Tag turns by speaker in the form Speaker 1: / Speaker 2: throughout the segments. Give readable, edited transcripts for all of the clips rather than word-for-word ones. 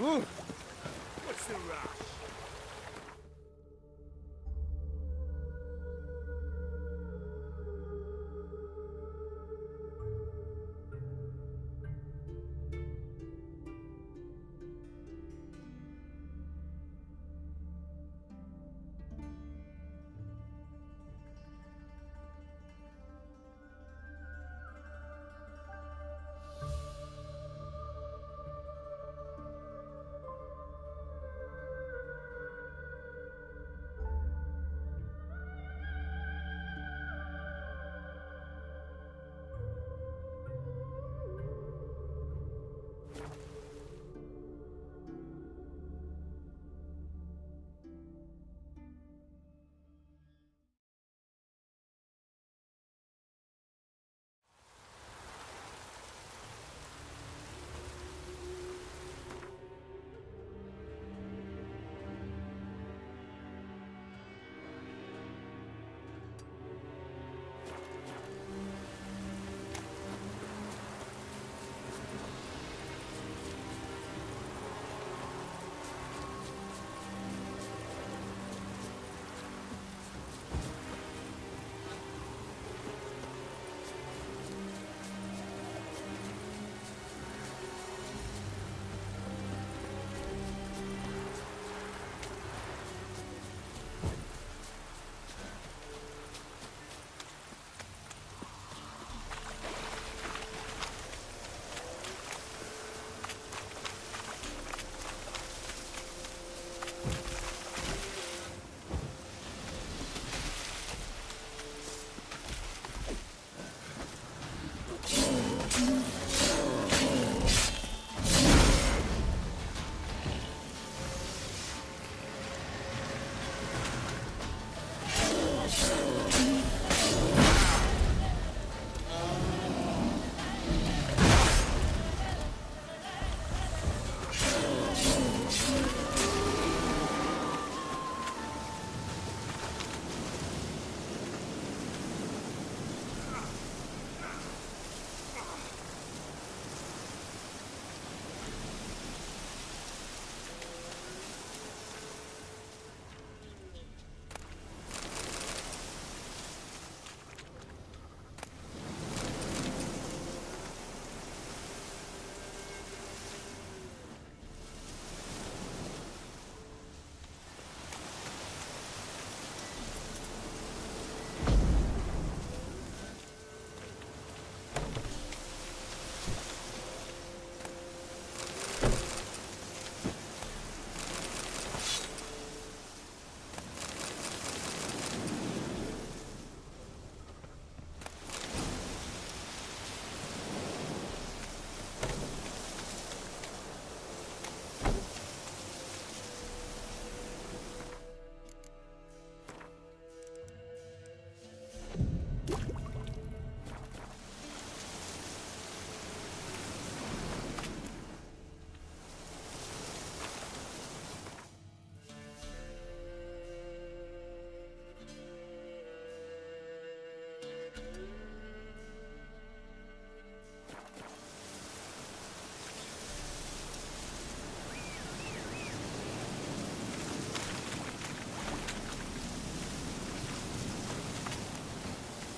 Speaker 1: What's the rush?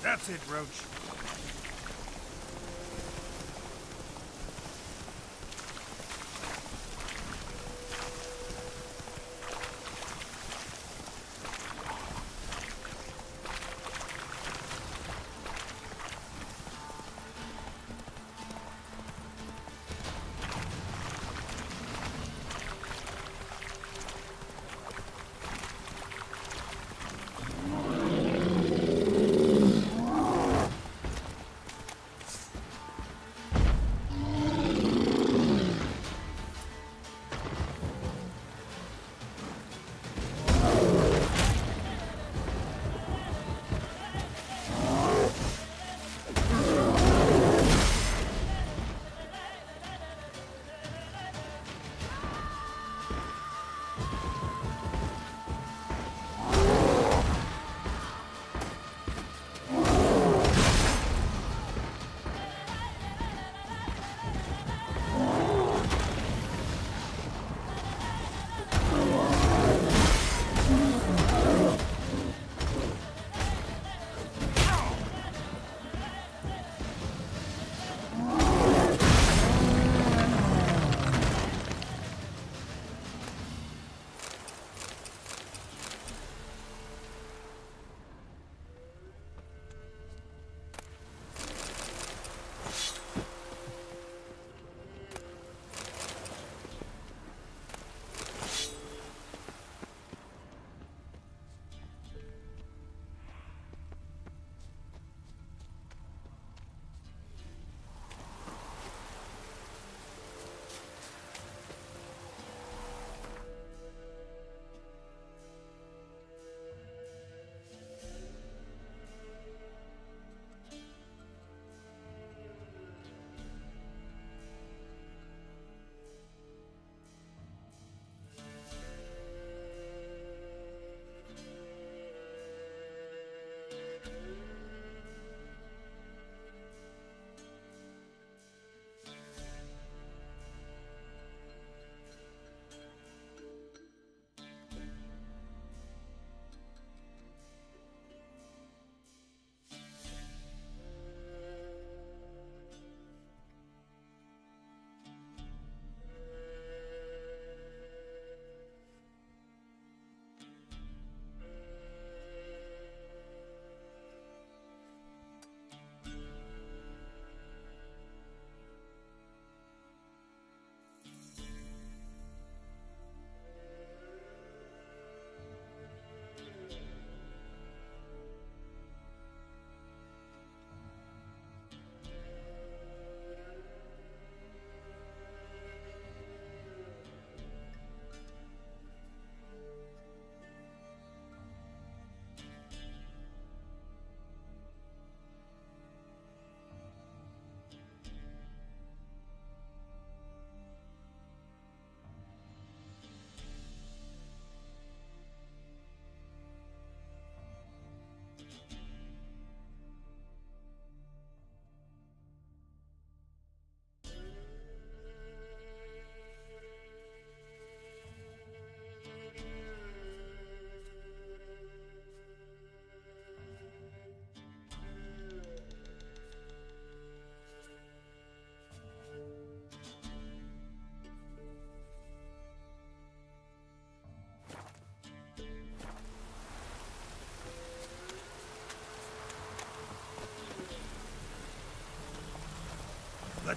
Speaker 2: That's it, Roach.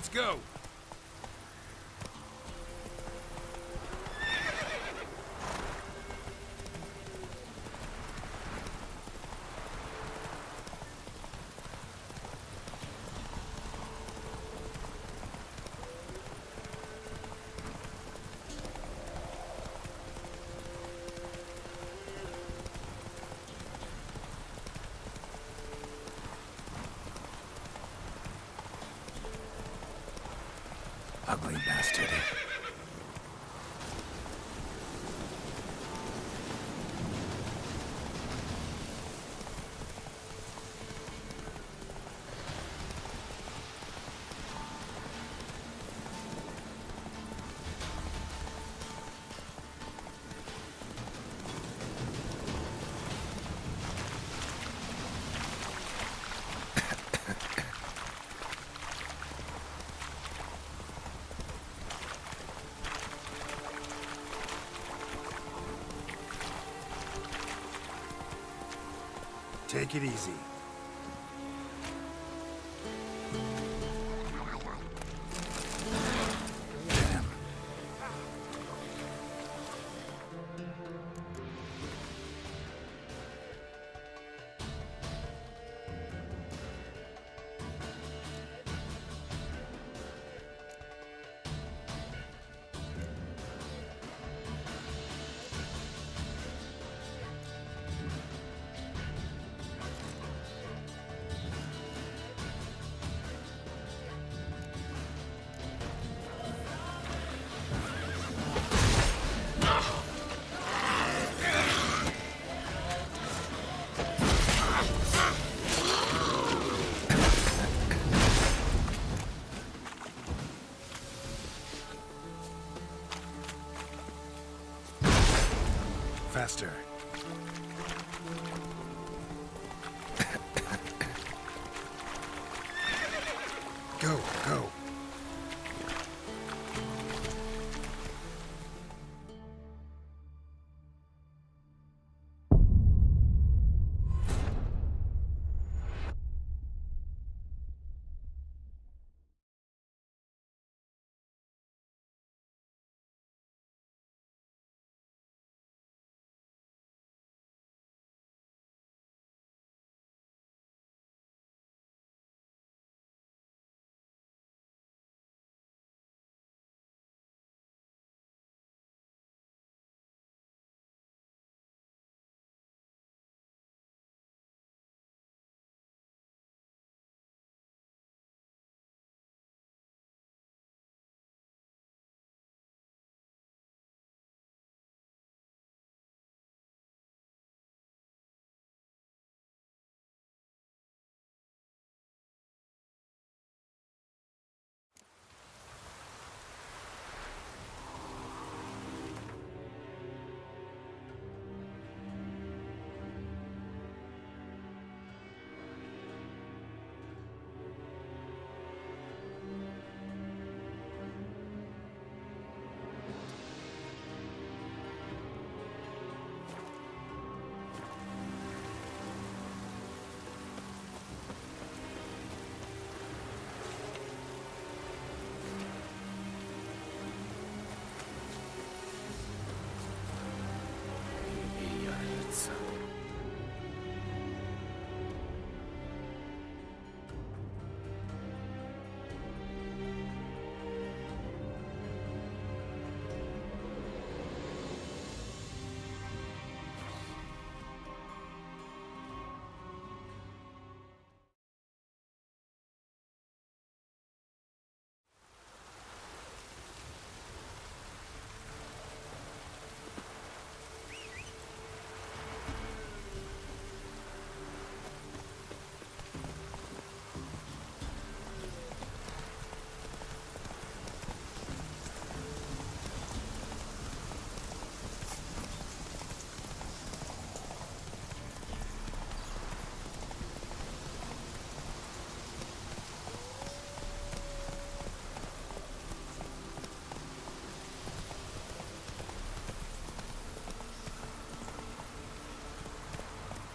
Speaker 1: Let's go! Ugly bastard. Take it easy. Damn. Faster. Go, go.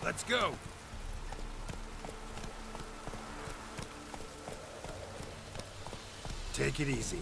Speaker 1: Let's go! Take it easy.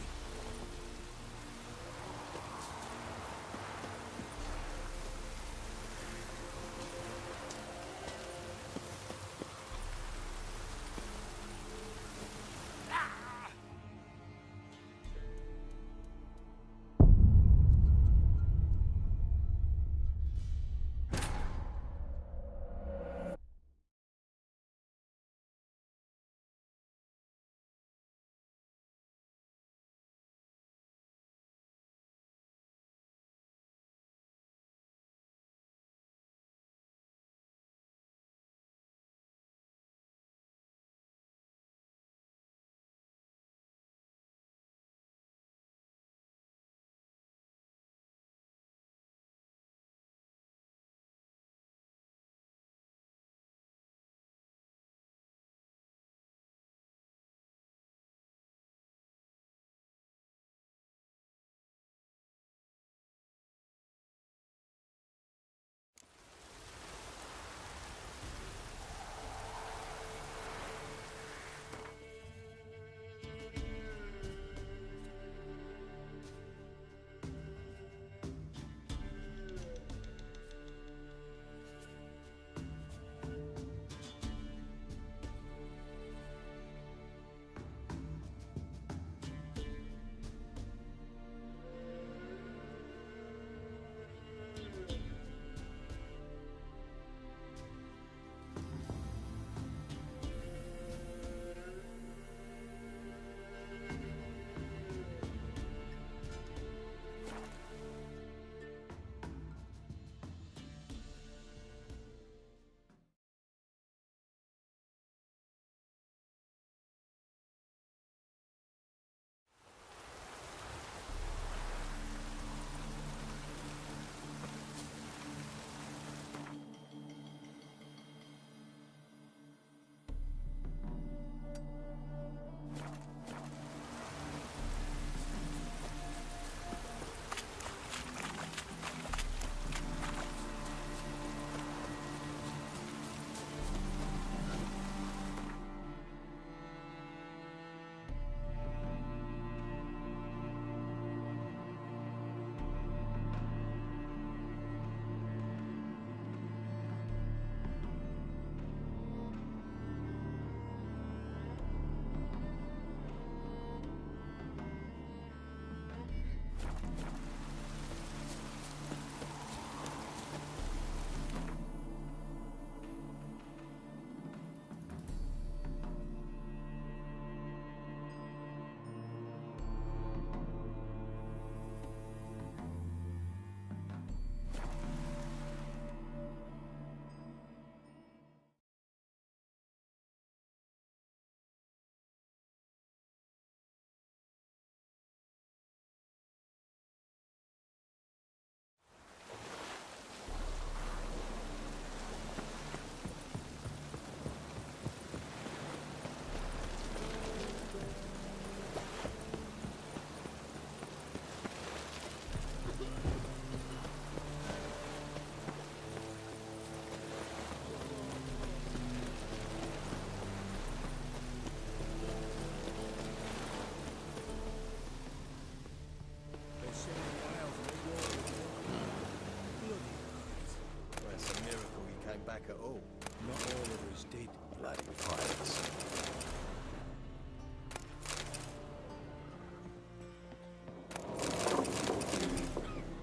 Speaker 2: Back at all.
Speaker 3: Not all of us did.
Speaker 2: Bloody pirates.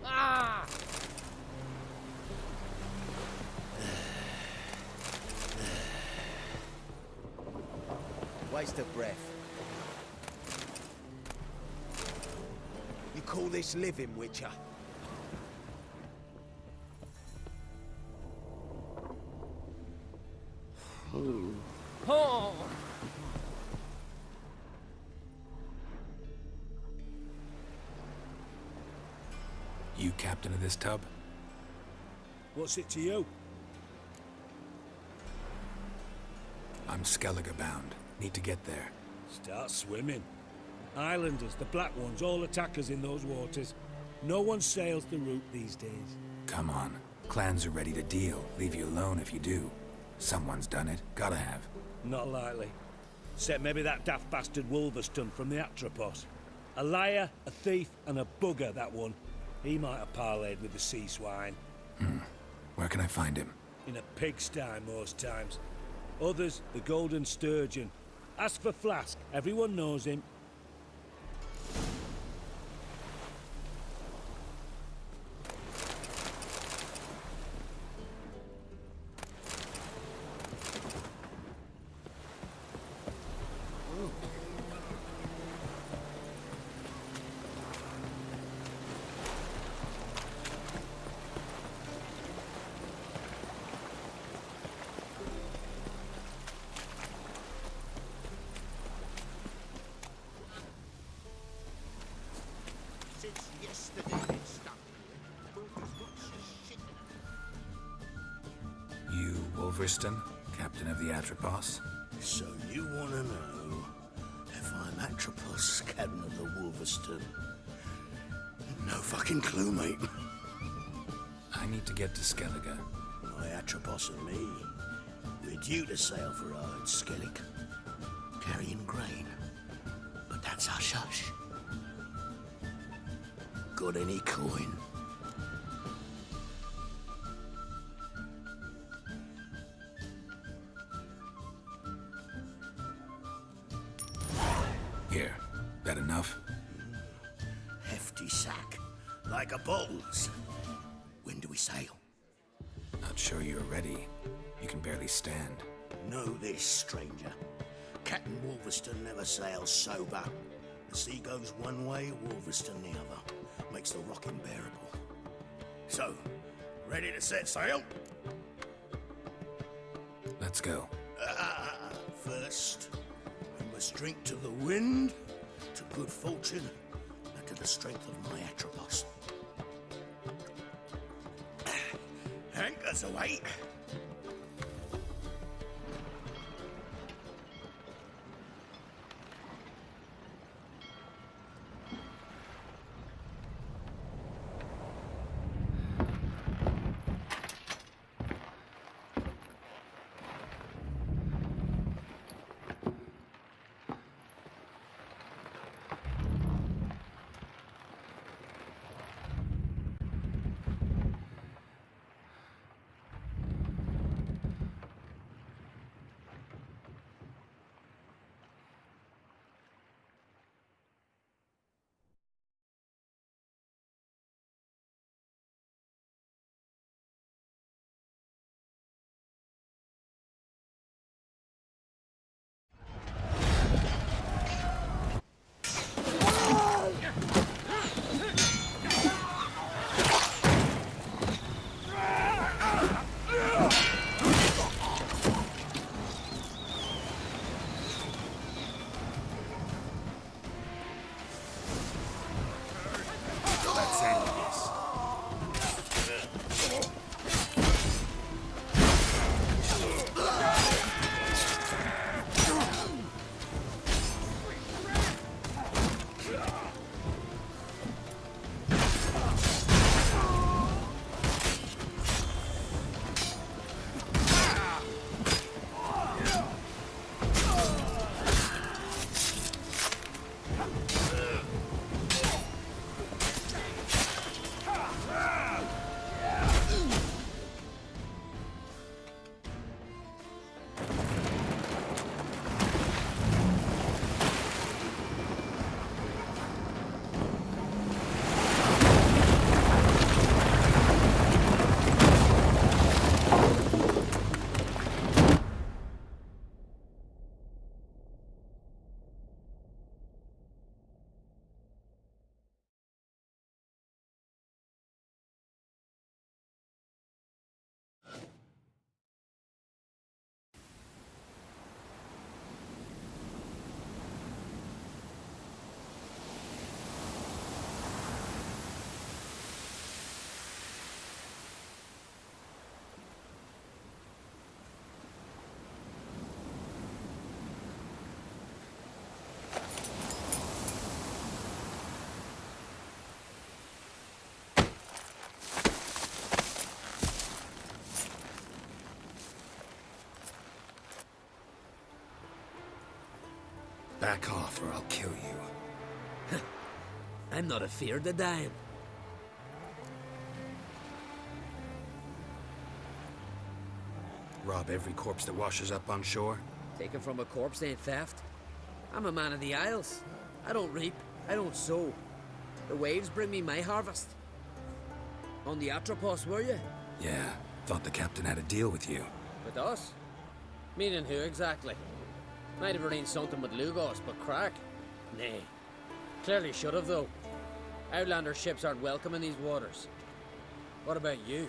Speaker 3: Ah!
Speaker 2: Waste of breath. You call this living, Witcher?
Speaker 3: Oh!
Speaker 1: You captain of this tub?
Speaker 3: What's it to you?
Speaker 1: I'm Skellige bound. Need to get there.
Speaker 3: Start swimming. Islanders, the black ones, all attackers in those waters. No one sails the route these days.
Speaker 1: Come on. Clans are ready to deal. Leave you alone if you do. Someone's done it. Gotta have.
Speaker 3: Not likely. Except maybe that daft bastard Wolverstone from the Atropos. A liar, a thief, and a bugger, that one. He might have parlayed with the sea swine.
Speaker 1: Where can I find him?
Speaker 3: In a pigsty most times. Others, the Golden Sturgeon. Ask for Flask, everyone knows him.
Speaker 4: Since yesterday it's stuck. Walter's got shit in it.
Speaker 1: You, Wolverstone, captain of the Atropos?
Speaker 4: So you want to know if I'm Atropos, captain of the Wolverstone? No fucking clue, mate.
Speaker 1: I need to get to Skellige.
Speaker 4: My Atropos and me, we're due to sail for our Skellige, carrying grain. But that's hush-hush. Got any coin?
Speaker 1: Here. That enough?
Speaker 4: Hefty sack, like a bull's. When do we sail?
Speaker 1: Not sure you're ready. You can barely stand.
Speaker 4: Know this, stranger. Captain Wolverstone never sails sober. The sea goes one way, Wolverstone the other. Makes the rock unbearable. So, ready to set sail?
Speaker 1: Let's go.
Speaker 4: First, we must drink to the wind, to good fortune, and to the strength of my Atropos. Anchors away.
Speaker 1: Back off or I'll kill you.
Speaker 5: I'm not afeard of dying.
Speaker 1: Rob every corpse that washes up on shore?
Speaker 5: Taken from a corpse ain't theft. I'm a man of the Isles. I don't reap, I don't sow. The waves bring me my harvest. On the Atropos, were you?
Speaker 1: Yeah, thought the captain had a deal with you.
Speaker 5: With us? Meaning who exactly? Might have arranged something with Lugos, but crack? Nay. Clearly should have, though. Outlander ships aren't welcome in these waters. What about you?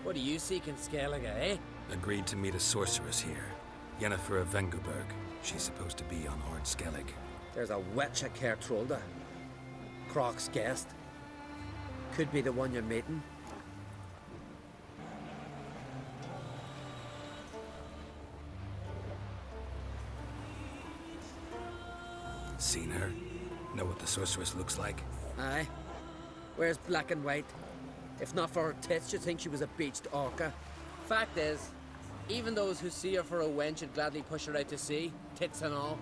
Speaker 5: What do you seek in Skellige, eh?
Speaker 1: Agreed to meet a sorceress here. Yennefer of Vengerberg. She's supposed to be on Horde Skellig.
Speaker 5: There's a witch at Kertrolda. Croc's guest. Could be the one you're meeting.
Speaker 1: Seen her? Know what the sorceress looks like?
Speaker 5: Aye. Wears black and white. If not for her tits, you'd think she was a beached orca. Fact is, even those who see her for a wench would gladly push her out to sea, tits and all.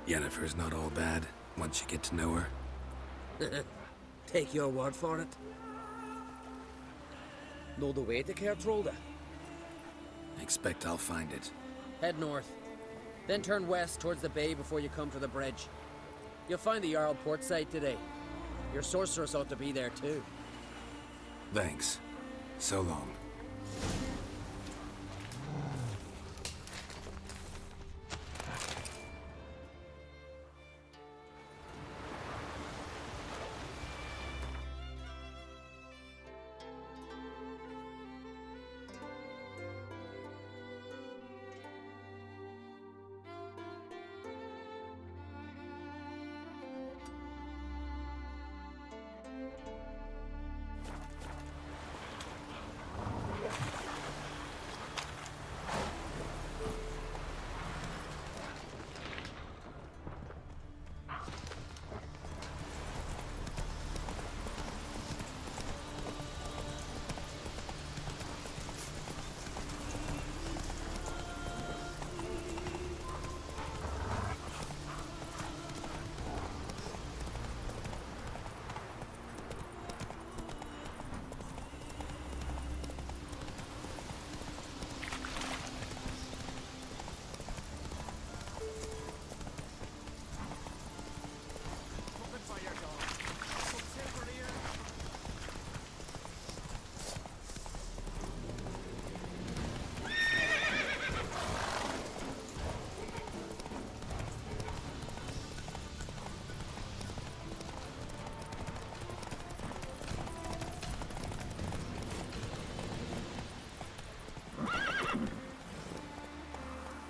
Speaker 1: Yennefer's not all bad, once you get to know her.
Speaker 5: Take your word for it. Know the way to Kertrolda?
Speaker 1: Expect I'll find it.
Speaker 5: Head north. Then turn west towards the bay before you come to the bridge. You'll find the Jarl port site today. Your sorceress ought to be there too.
Speaker 1: Thanks. So long.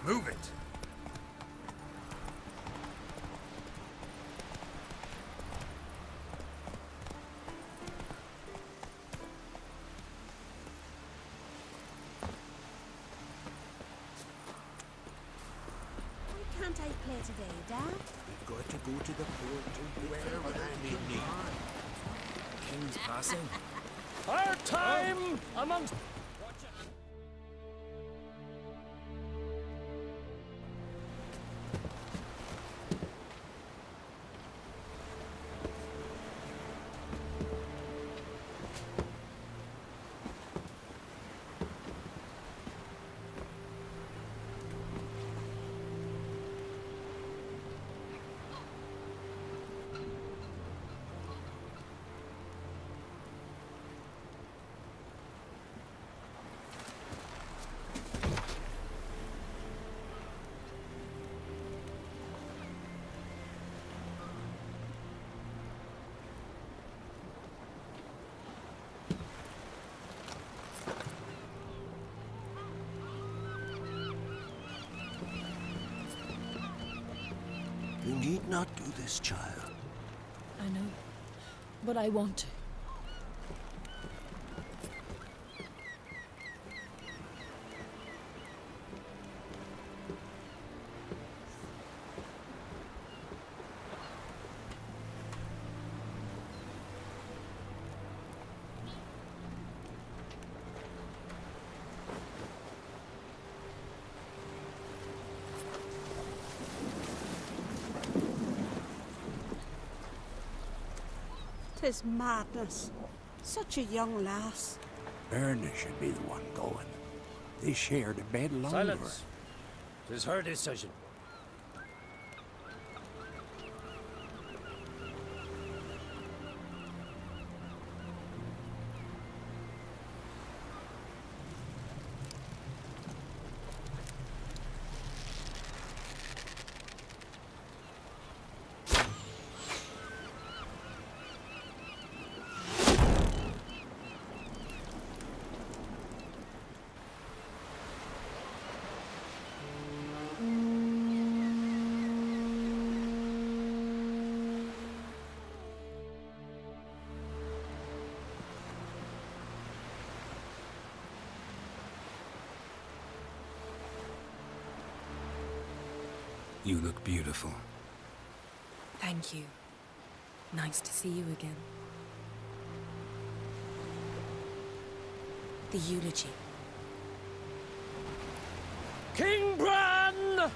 Speaker 1: Move it!
Speaker 6: Why can't I play today, Dad?
Speaker 4: We've got to go to the port wherever they need.
Speaker 5: King's passing.
Speaker 3: Our time amongst...
Speaker 4: You need not do this, child.
Speaker 6: I know, but I want to.
Speaker 7: is madness. Such a young lass.
Speaker 8: Erna should be the one going. They shared a bed longer.
Speaker 3: Silence. 'Tis her decision.
Speaker 1: You look beautiful.
Speaker 6: Thank you. Nice to see you again. The eulogy.
Speaker 3: King Bran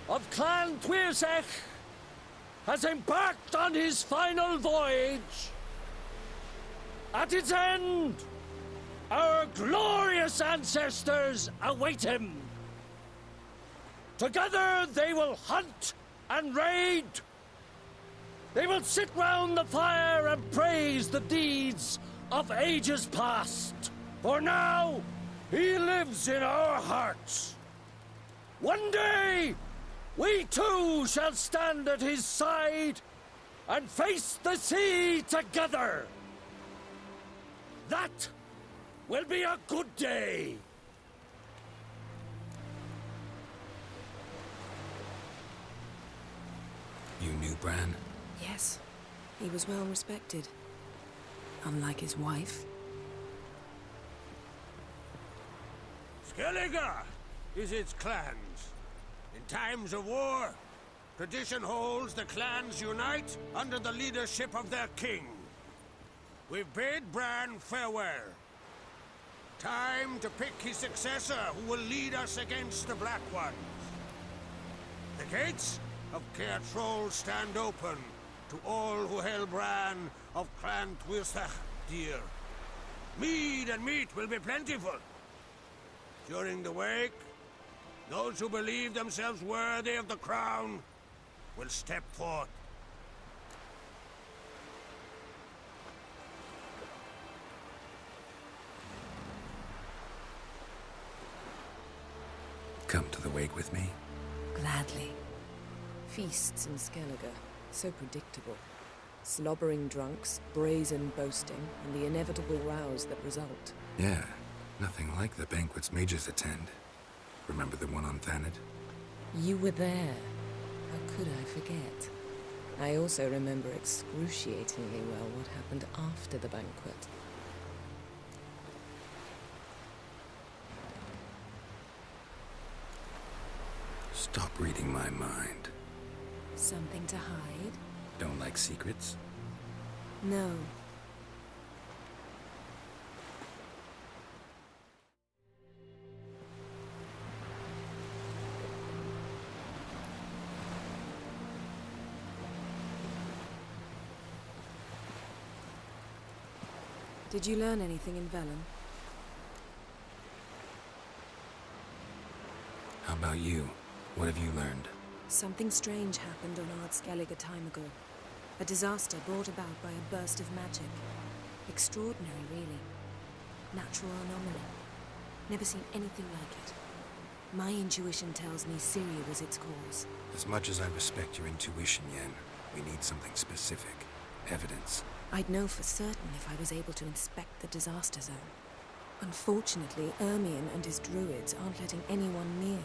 Speaker 3: of Clan Tuirsech has embarked on his final voyage. At its end, our glorious ancestors await him. Together they will hunt and raid. They will sit round the fire and praise the deeds of ages past. For now, he lives in our hearts. One day, we too shall stand at his side and face the sea together. That will be a good day.
Speaker 1: You knew Bran?
Speaker 6: Yes, he was well respected. Unlike his wife.
Speaker 4: Skellige is its clans. In times of war, tradition holds the clans unite under the leadership of their king. We've bid Bran farewell. Time to pick his successor who will lead us against the Black Ones. The gates of Caer Troll stand open to all who held Bran of Clan Tuirsech dear. Mead and meat will be plentiful. During the wake, those who believe themselves worthy of the crown will step forth.
Speaker 1: Come to the wake with me?
Speaker 6: Gladly.
Speaker 9: Feasts in Skellige, so predictable. Slobbering drunks, brazen boasting, and the inevitable rows that result.
Speaker 1: Yeah, nothing like the banquets mages attend. Remember the one on Thanedd?
Speaker 9: You were there. How could I forget? I also remember excruciatingly well what happened after the banquet.
Speaker 1: Stop reading my mind.
Speaker 6: Something to hide?
Speaker 1: Don't like secrets?
Speaker 6: No.
Speaker 9: Did you learn anything in Velen?
Speaker 1: How about you? What have you learned?
Speaker 6: Something strange happened on Ard Skellige a time ago. A disaster brought about by a burst of magic. Extraordinary, really. Natural anomaly. Never seen anything like it. My intuition tells me Syria was its cause.
Speaker 1: As much as I respect your intuition, Yen, we need something specific. Evidence.
Speaker 6: I'd know for certain if I was able to inspect the disaster zone. Unfortunately, Ermion and his druids aren't letting anyone near.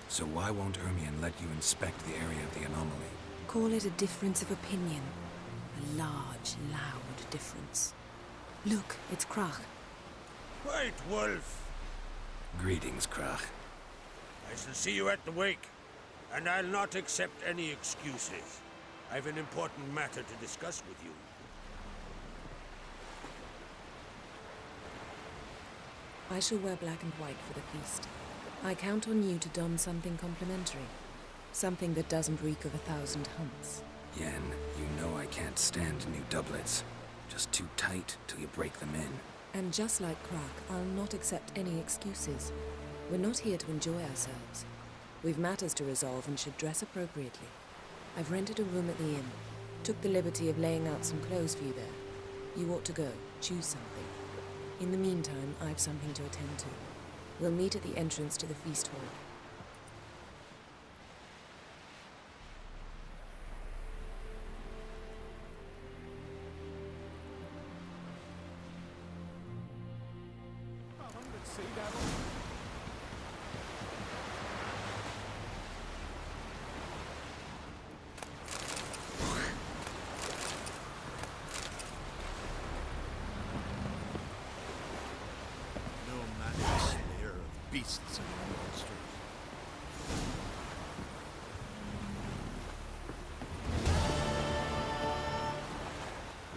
Speaker 1: So why won't Ermion let you inspect the area of the anomaly?
Speaker 6: Call it a difference of opinion. A large, loud difference. Look, it's Krach.
Speaker 4: White Wolf!
Speaker 1: Greetings, Krach.
Speaker 4: I shall see you at the wake, and I'll not accept any excuses. I've an important matter to discuss with you.
Speaker 9: I shall wear black and white for the feast. I count on you to don something complimentary. Something that doesn't reek of 1,000 hunts.
Speaker 1: Yen, you know I can't stand new doublets. Just too tight till you break them in.
Speaker 9: And just like Crack, I'll not accept any excuses. We're not here to enjoy ourselves. We've matters to resolve and should dress appropriately. I've rented a room at the inn. Took the liberty of laying out some clothes for you there. You ought to go. Choose something. In the meantime, I've something to attend to. We'll meet at the entrance to the feast hall.
Speaker 2: Beasts and monsters.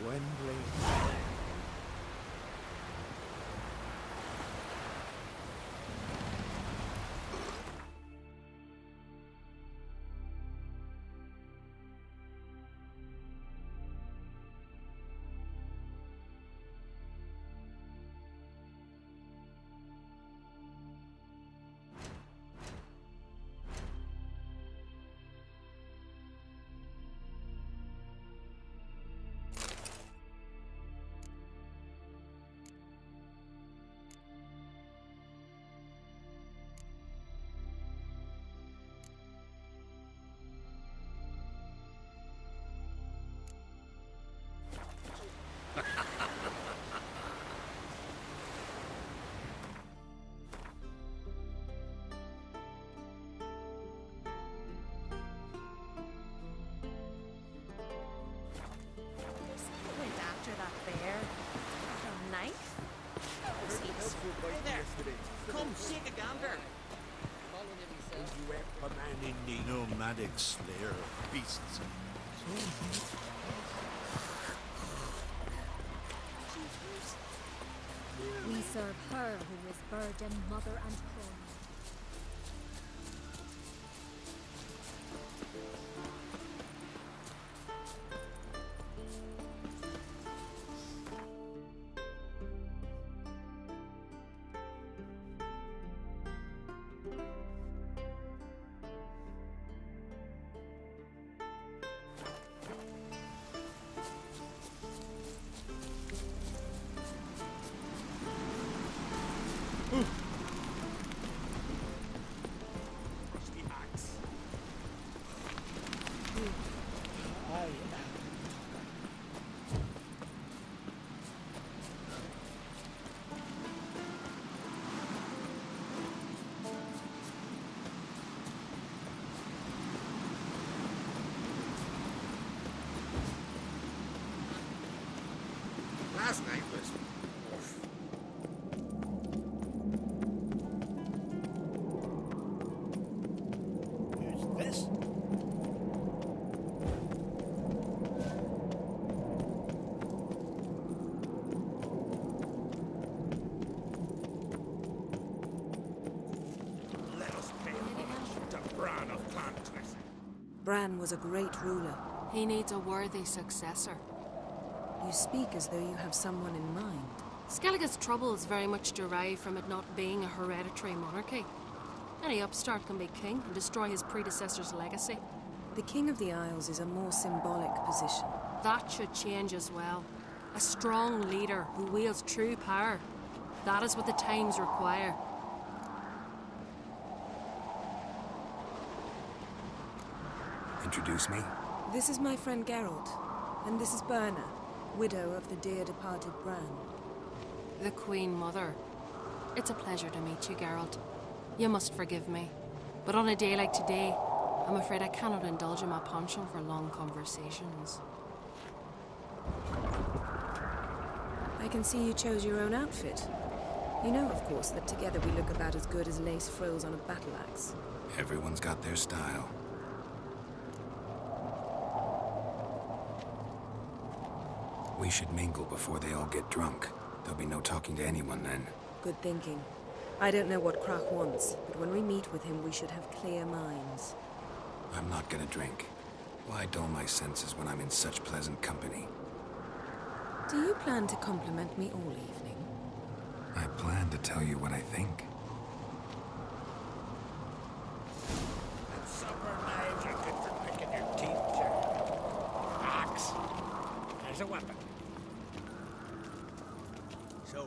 Speaker 2: Wembley. Nomadic slayer of beasts.
Speaker 10: We serve her who is virgin, mother, and crone.
Speaker 4: Last night was... Who's this?
Speaker 2: Let us pay homage to Bran of Clan Twist.
Speaker 6: Bran was a great ruler.
Speaker 11: He needs a worthy successor.
Speaker 6: You speak as though you have someone in mind.
Speaker 11: Skellige's troubles very much derive from it not being a hereditary monarchy. Any upstart can be king and destroy his predecessor's legacy.
Speaker 6: The King of the Isles is a more symbolic position.
Speaker 11: That should change as well. A strong leader who wields true power. That is what the times require.
Speaker 1: Introduce me?
Speaker 6: This is my friend Geralt, and this is Berna, widow of the dear departed Bran.
Speaker 11: The Queen Mother. It's a pleasure to meet you, Geralt. You must forgive me, but on a day like today, I'm afraid I cannot indulge in my penchant for long conversations.
Speaker 6: I can see you chose your own outfit. You know, of course, that together we look about as good as lace frills on a battle axe.
Speaker 1: Everyone's got their style. We should mingle before they all get drunk. There'll be no talking to anyone then.
Speaker 6: Good thinking. I don't know what Krach wants, but when we meet with him, we should have clear minds.
Speaker 1: I'm not gonna drink. Why dull my senses when I'm in such pleasant company?
Speaker 9: Do you plan to compliment me all evening?
Speaker 1: I plan to tell you what I think.
Speaker 2: And supper knives are good for picking your teeth, Geralt. Axe. As a weapon.
Speaker 12: So,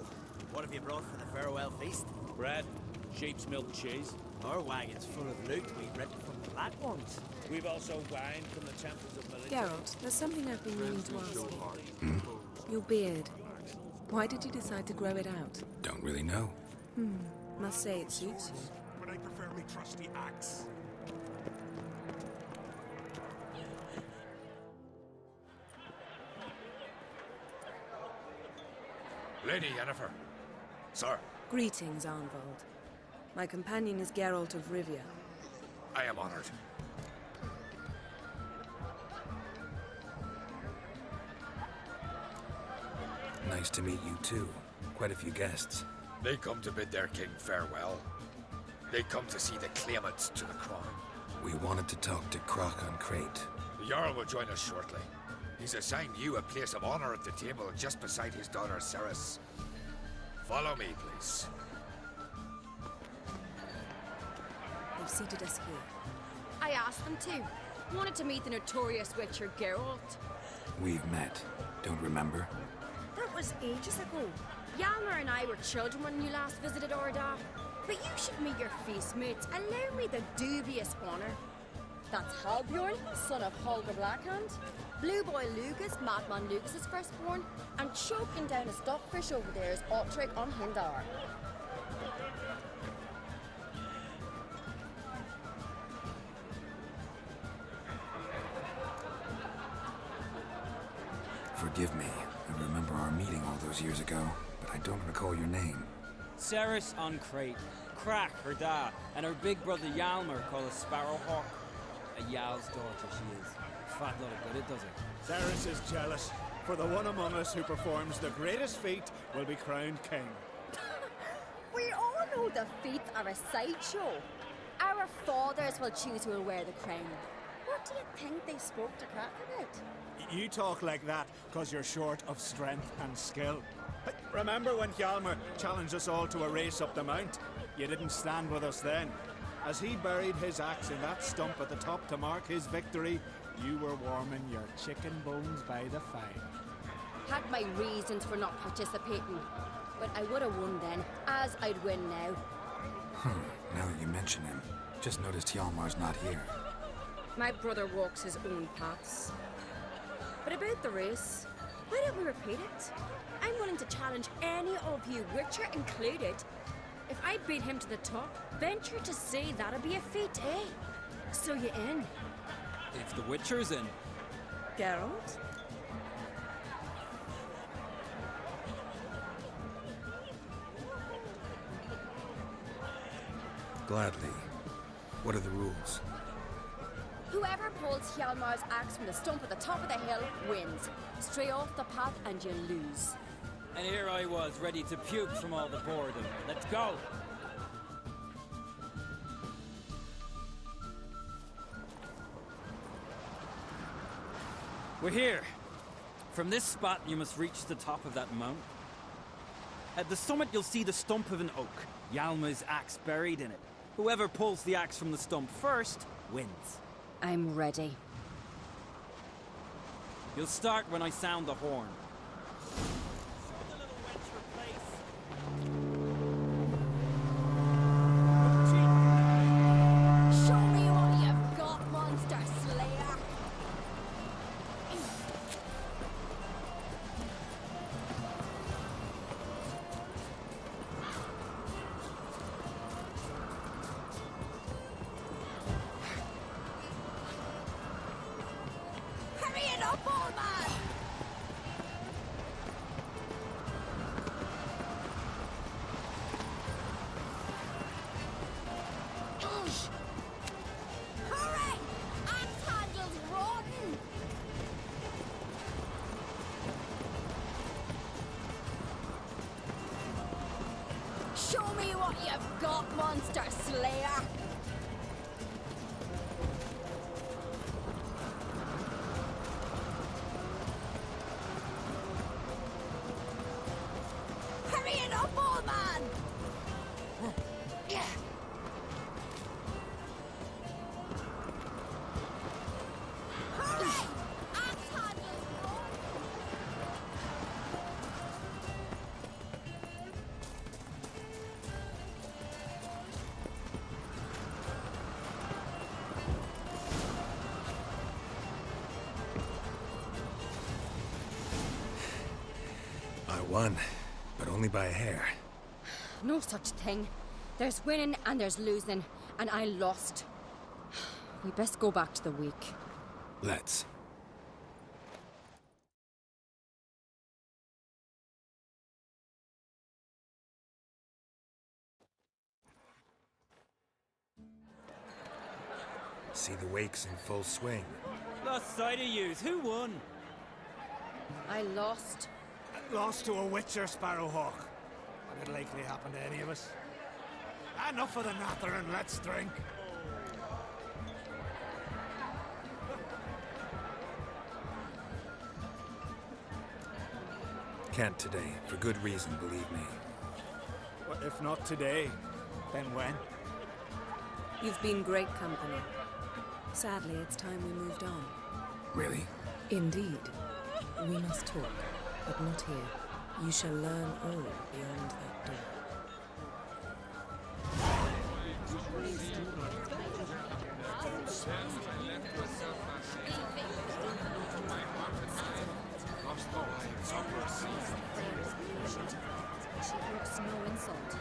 Speaker 12: what have you brought for the farewell feast?
Speaker 3: Bread, sheep's milk cheese.
Speaker 12: Our wagon's full of loot we ripped from the black ones.
Speaker 3: We've also wine from the temples of Melita.
Speaker 9: Geralt, there's something I've been meaning to ask you. Your beard. Why did you decide to grow it out?
Speaker 1: Don't really know.
Speaker 9: Must say it suits you.
Speaker 2: But I prefer my trusty axe. Lady Yennefer. Sir,
Speaker 9: Greetings, Arnvold. My companion is Geralt of Rivia.
Speaker 2: I am honored.
Speaker 1: Nice to meet you too. Quite a few guests.
Speaker 2: They come to bid their king farewell. They come to see the claimants to the crown.
Speaker 1: We wanted to talk to Croc on Crate.
Speaker 2: The Jarl will join us shortly. He's assigned you a place of honor at the table just beside his daughter Ceres. Follow me, please.
Speaker 9: They've seated us here.
Speaker 10: I asked them to. Wanted to meet the notorious witcher Geralt.
Speaker 1: We've met. Don't remember?
Speaker 10: That was ages ago. Yalmer and I were children when you last visited Orda. But you should meet your feast mates. Allow me the dubious honor. That's Halbjorn, son of Holger Blackhand. Blue Boy Lucas, Madman Lucas's firstborn. And choking down a stockfish over there is Otric on Hindar.
Speaker 1: Forgive me. I remember our meeting all those years ago, but I don't recall your name.
Speaker 13: Ceres on Crate, Crack, her dad, and her big brother Yalmer called a Sparrowhawk. A Yal's daughter she is. Fat lot of good it does her.
Speaker 14: Ceres is jealous, for the one among us who performs the greatest feat will be crowned king.
Speaker 10: We all know the feats are a sideshow. Our fathers will choose who will wear the crown. What do you think they spoke to Crack about?
Speaker 14: You talk like that because you're short of strength and skill. But remember when Hjalmar challenged us all to a race up the mount? You didn't stand with us then. As he buried his axe in that stump at the top to mark his victory, you were warming your chicken bones by the fire.
Speaker 10: Had my reasons for not participating, but I would have won then, as I'd win now.
Speaker 1: Now that you mention him, just noticed Hjalmar's not here.
Speaker 10: My brother walks his own paths. But about the race, why don't we repeat it? I'm willing to challenge any of you, Witcher included. If I beat him to the top, venture to say that'll be a feat, eh? So you in?
Speaker 13: If the Witcher's in.
Speaker 9: Geralt?
Speaker 1: Gladly. What are the rules?
Speaker 10: Whoever pulls Hjalmar's axe from the stump at the top of the hill wins. Stray off the path and you lose.
Speaker 13: And here I was, ready to puke from all the boredom. Let's go! We're here. From this spot, you must reach the top of that mount. At the summit, you'll see the stump of an oak. Hjalmar's axe buried in it. Whoever pulls the axe from the stump first, wins.
Speaker 10: I'm ready.
Speaker 13: You'll start when I sound the horn.
Speaker 10: Show me what you've got, monster slayer! Hurry it up, old man! Hurry! Axe handle's rotten! Show me what you've got, monster slayer!
Speaker 1: I won, but only by a hair.
Speaker 10: No such thing. There's winning and there's losing, and I lost. We best go back to the week.
Speaker 1: Let's. See the wakes in full swing.
Speaker 13: Lost sight of yous. Who won?
Speaker 10: I lost.
Speaker 14: Lost to a witcher, Sparrowhawk. That could likely happen to any of us. Enough of the natter and let's drink.
Speaker 1: Can't today, for good reason, believe me.
Speaker 14: Well, if not today, then when?
Speaker 6: You've been great company. Sadly, it's time we moved on.
Speaker 1: Really?
Speaker 9: Indeed. We must talk, but not here. You shall learn all beyond that door.
Speaker 10: She brooks no insult.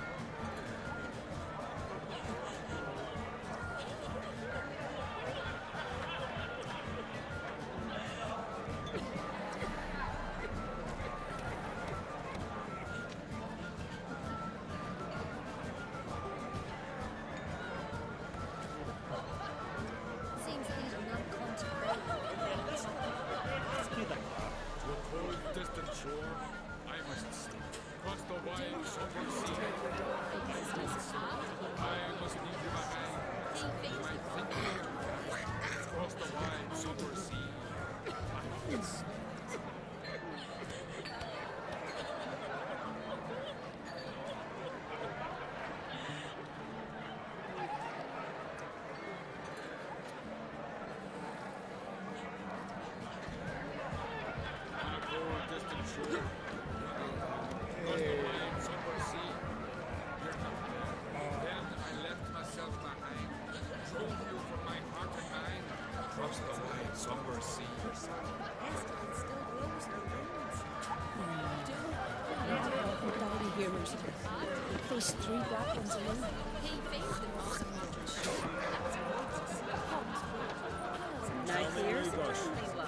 Speaker 10: Seems he did not come to pray.
Speaker 2: To a cold, distant shore, I must steer. Across the wide, somber sea. I must leave you behind. My thinking across the wide, somber sea. I must
Speaker 7: Face 3 black ones alone.
Speaker 10: Now here's the only one.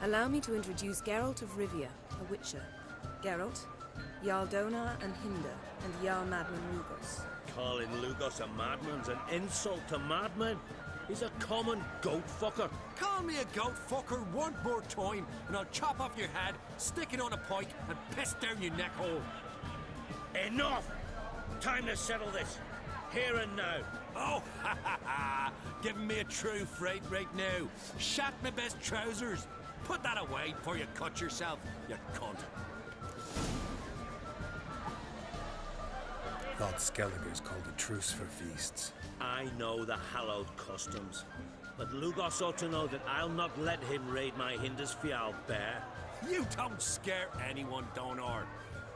Speaker 6: Allow me to introduce Geralt of Rivia, a witcher. Geralt, Jarl Donar and Hinder, and Jarl Madman Lugos.
Speaker 4: Calling Lugos a madman's an insult to madmen. He's a common goat fucker.
Speaker 3: Call me a goat fucker one more time, and I'll chop off your head, stick it on a pike, and piss down your neck hole.
Speaker 4: Enough! Time to settle this. Here and now.
Speaker 3: Oh, ha ha ha! Giving me a true fright right now. Shat my best trousers. Put that away before you cut yourself, you cunt.
Speaker 1: Thought Skellige's called a truce for feasts.
Speaker 4: I know the hallowed customs, but Lugos ought to know that I'll not let him raid my Hindisfial bear.
Speaker 3: You don't scare anyone, Donar.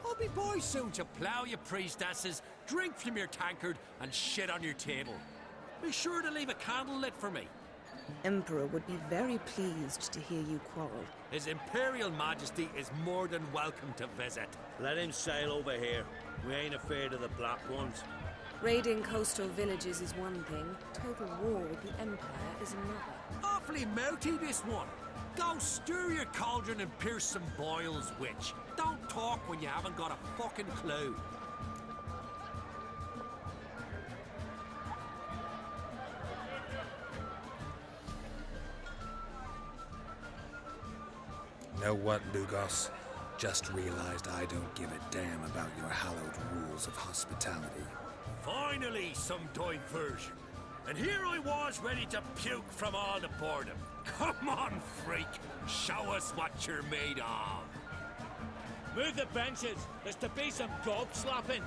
Speaker 3: I'll be boys soon to plough your priestesses, drink from your tankard, and shit on your table. Be sure to leave a candle lit for me.
Speaker 6: Emperor would be very pleased to hear you quarrel.
Speaker 3: His Imperial Majesty is more than welcome to visit.
Speaker 4: Let him sail over here. We ain't afraid of the Black Ones.
Speaker 6: Raiding coastal villages is one thing. Total war with the Empire is another.
Speaker 3: Awfully mouty, this one. Go stir your cauldron and pierce some boils, witch. Don't talk when you haven't got a fucking clue.
Speaker 1: Know what, Lugos? Just realized I don't give a damn about your hallowed rules of hospitality.
Speaker 3: Finally, some diversion. And here I was ready to puke from all the boredom. Come on, freak. Show us what you're made of.
Speaker 4: Move the benches. There's to be some gob slapping.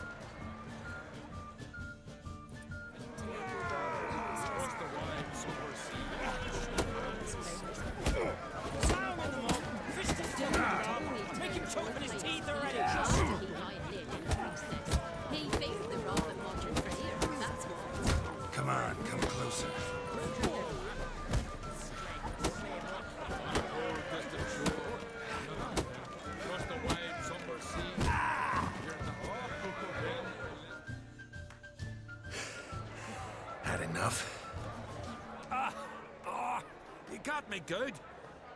Speaker 5: Make him choke with his teeth already!
Speaker 10: He faced the rock and wandered for here, that's what.
Speaker 1: Come on, come closer.
Speaker 3: good.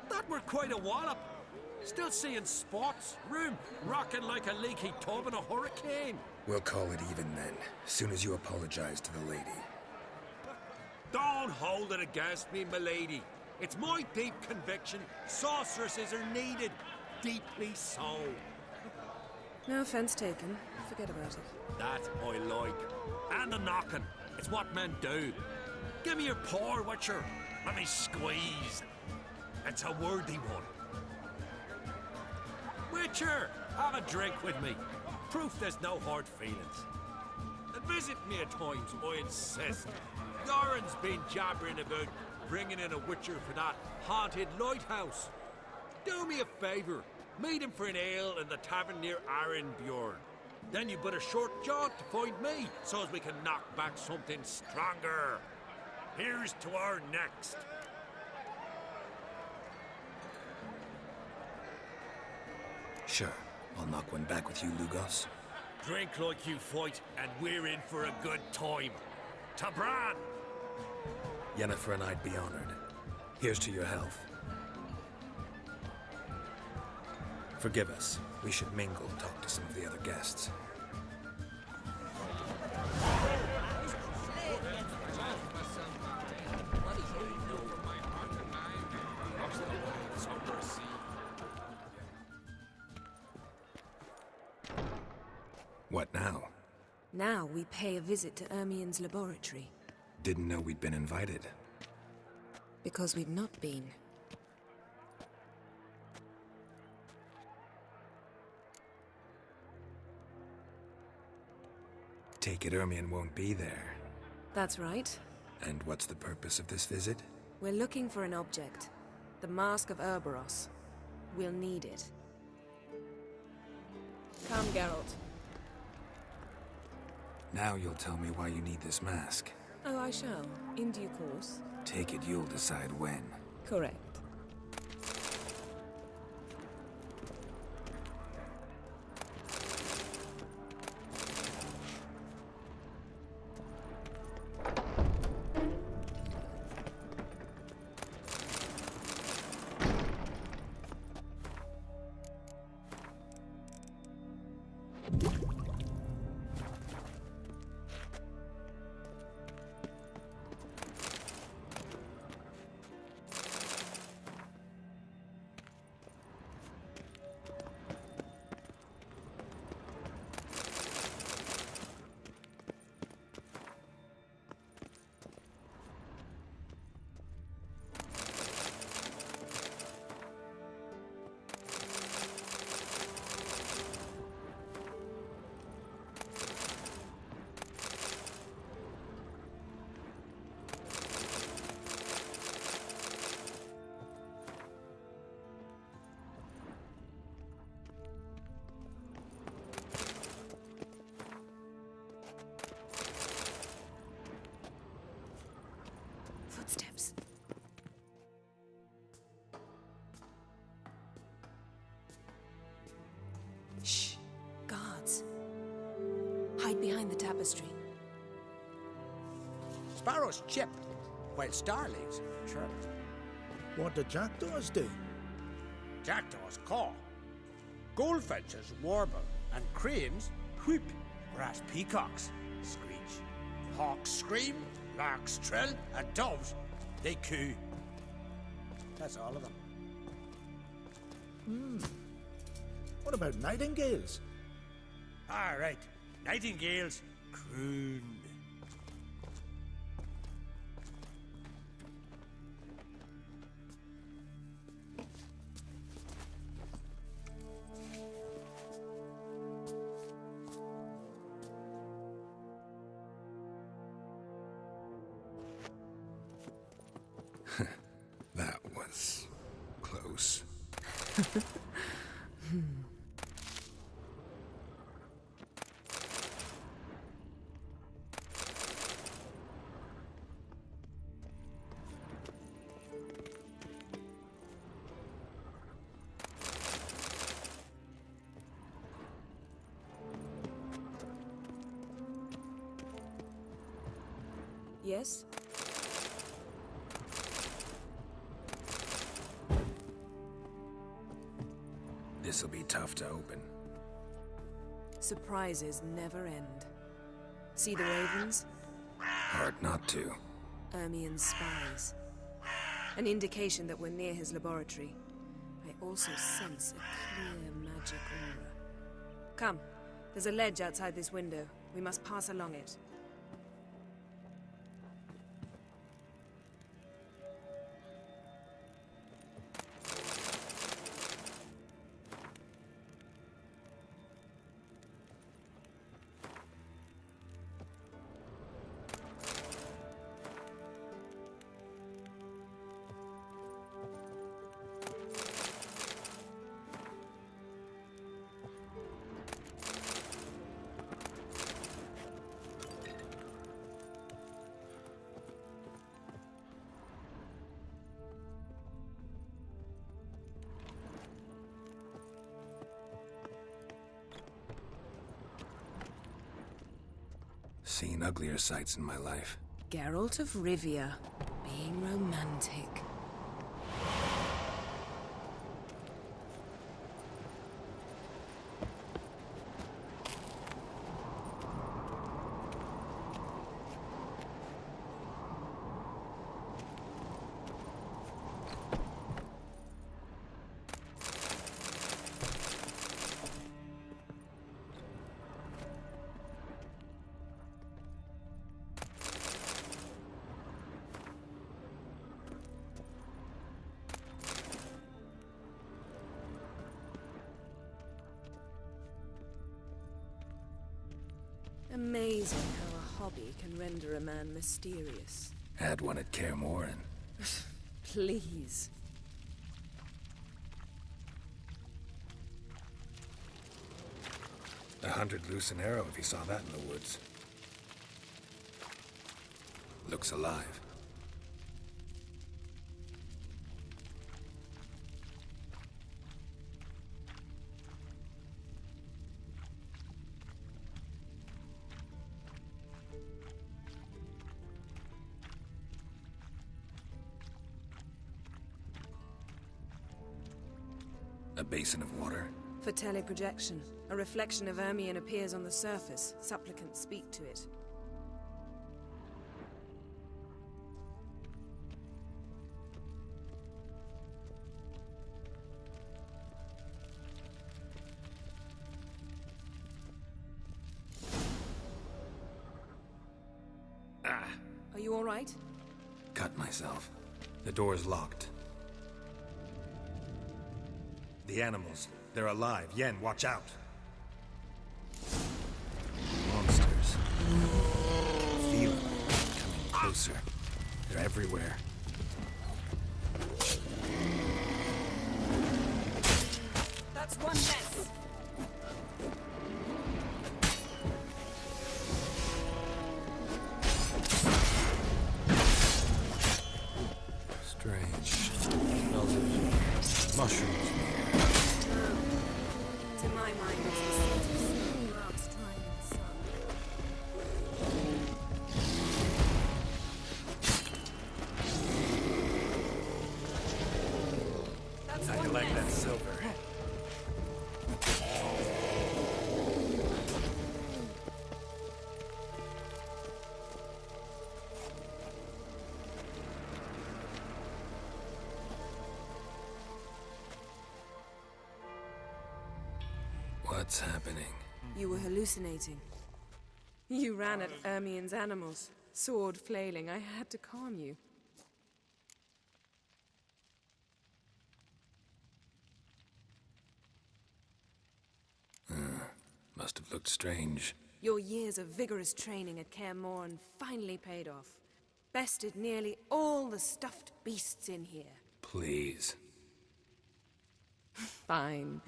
Speaker 3: That were quite a wallop. Still seeing spots, room rocking like a leaky tub in a hurricane.
Speaker 1: We'll call it even then, soon as you apologize to the lady.
Speaker 3: Don't hold it against me, milady. It's my deep conviction sorceresses are needed. Deeply so.
Speaker 6: No offense taken. Forget about it.
Speaker 3: That I like. And the knocking. It's what men do. Give me your paw, Witcher. Let me squeeze. It's a worthy one. Witcher, have a drink with me. Proof there's no hard feelings. And visit me at times, I insist. Doran's been jabbering about bringing in a Witcher for that haunted lighthouse. Do me a favour. Meet him for an ale in the tavern near Arenbjorn. Then you but a short jaunt to find me, so as we can knock back something stronger. Here's to our next.
Speaker 1: Sure, I'll knock one back with you, Lugos.
Speaker 3: Drink like you fight, and we're in for a good time. Ta Bran!
Speaker 1: Yennefer and I'd be honored. Here's to your health. Forgive us. We should mingle and talk to some of the other guests. What now?
Speaker 6: Now we pay a visit to Ermien's laboratory.
Speaker 1: Didn't know we'd been invited.
Speaker 6: Because we've not been.
Speaker 1: Take it Ermien won't be there.
Speaker 6: That's right.
Speaker 1: And what's the purpose of this visit?
Speaker 6: We're looking for an object. The Mask of Erboros. We'll need it. Come, Geralt.
Speaker 1: Now you'll tell me why you need this mask.
Speaker 6: Oh, I shall. In due course.
Speaker 1: Take it you'll decide when.
Speaker 6: Correct. Footsteps. Shh. Guards. Hide behind the tapestry.
Speaker 4: Sparrows chip, while starlings chirp.
Speaker 14: What do jackdaws do?
Speaker 4: Jackdaws caw. Goldfinches warble, and cranes whoop, whereas peacocks screech. Hawks scream, larks trill, and doves, they coo. That's all of them.
Speaker 14: What about nightingales?
Speaker 4: All right, nightingales croon.
Speaker 1: That was close.
Speaker 6: Yes?
Speaker 1: This'll be tough to open.
Speaker 6: Surprises never end. See the ravens?
Speaker 1: Hard not to.
Speaker 6: Ermien's spies. An indication that we're near his laboratory. I also sense a clear magic aura. Come, there's a ledge outside this window. We must pass along it.
Speaker 1: Seen uglier sights in my life.
Speaker 6: Geralt of Rivia, being romantic. Amazing how a hobby can render a man mysterious.
Speaker 1: Had one at Kaer.
Speaker 6: Please.
Speaker 1: A hunted loose an arrow if he saw that in the woods. Looks alive. A basin of water?
Speaker 6: For teleprojection. A reflection of Ermien appears on the surface. Supplicants speak to it.
Speaker 1: Ah!
Speaker 6: Are you all right?
Speaker 1: Cut myself. The door's locked. The animals. They're alive. Yen, watch out. Monsters. Feel them coming closer. They're everywhere.
Speaker 6: That's one less.
Speaker 1: Strange. Smells of mushrooms.
Speaker 6: To my mind, it's the scent of snow grass drying in the sun. That's
Speaker 1: I
Speaker 6: one
Speaker 1: like that
Speaker 6: less.
Speaker 1: silver. What's happening?
Speaker 6: You were hallucinating. You ran at Ermien's animals, sword flailing. I had to calm you.
Speaker 1: Must have looked strange.
Speaker 6: Your years of vigorous training at Kaer finally paid off. Bested nearly all the stuffed beasts in here.
Speaker 1: Please.
Speaker 6: Fine.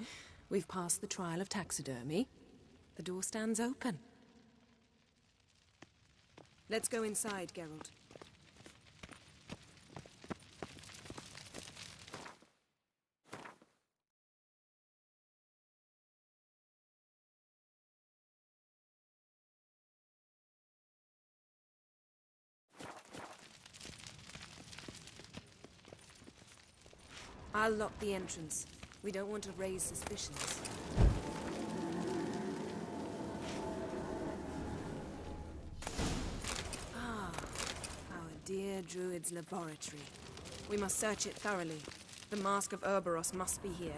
Speaker 6: We've passed the trial of taxidermy. The door stands open. Let's go inside, Geralt. I'll lock the entrance. We don't want to raise suspicions. Ah, our dear druid's laboratory. We must search it thoroughly. The Mask of Ouroboros must be here.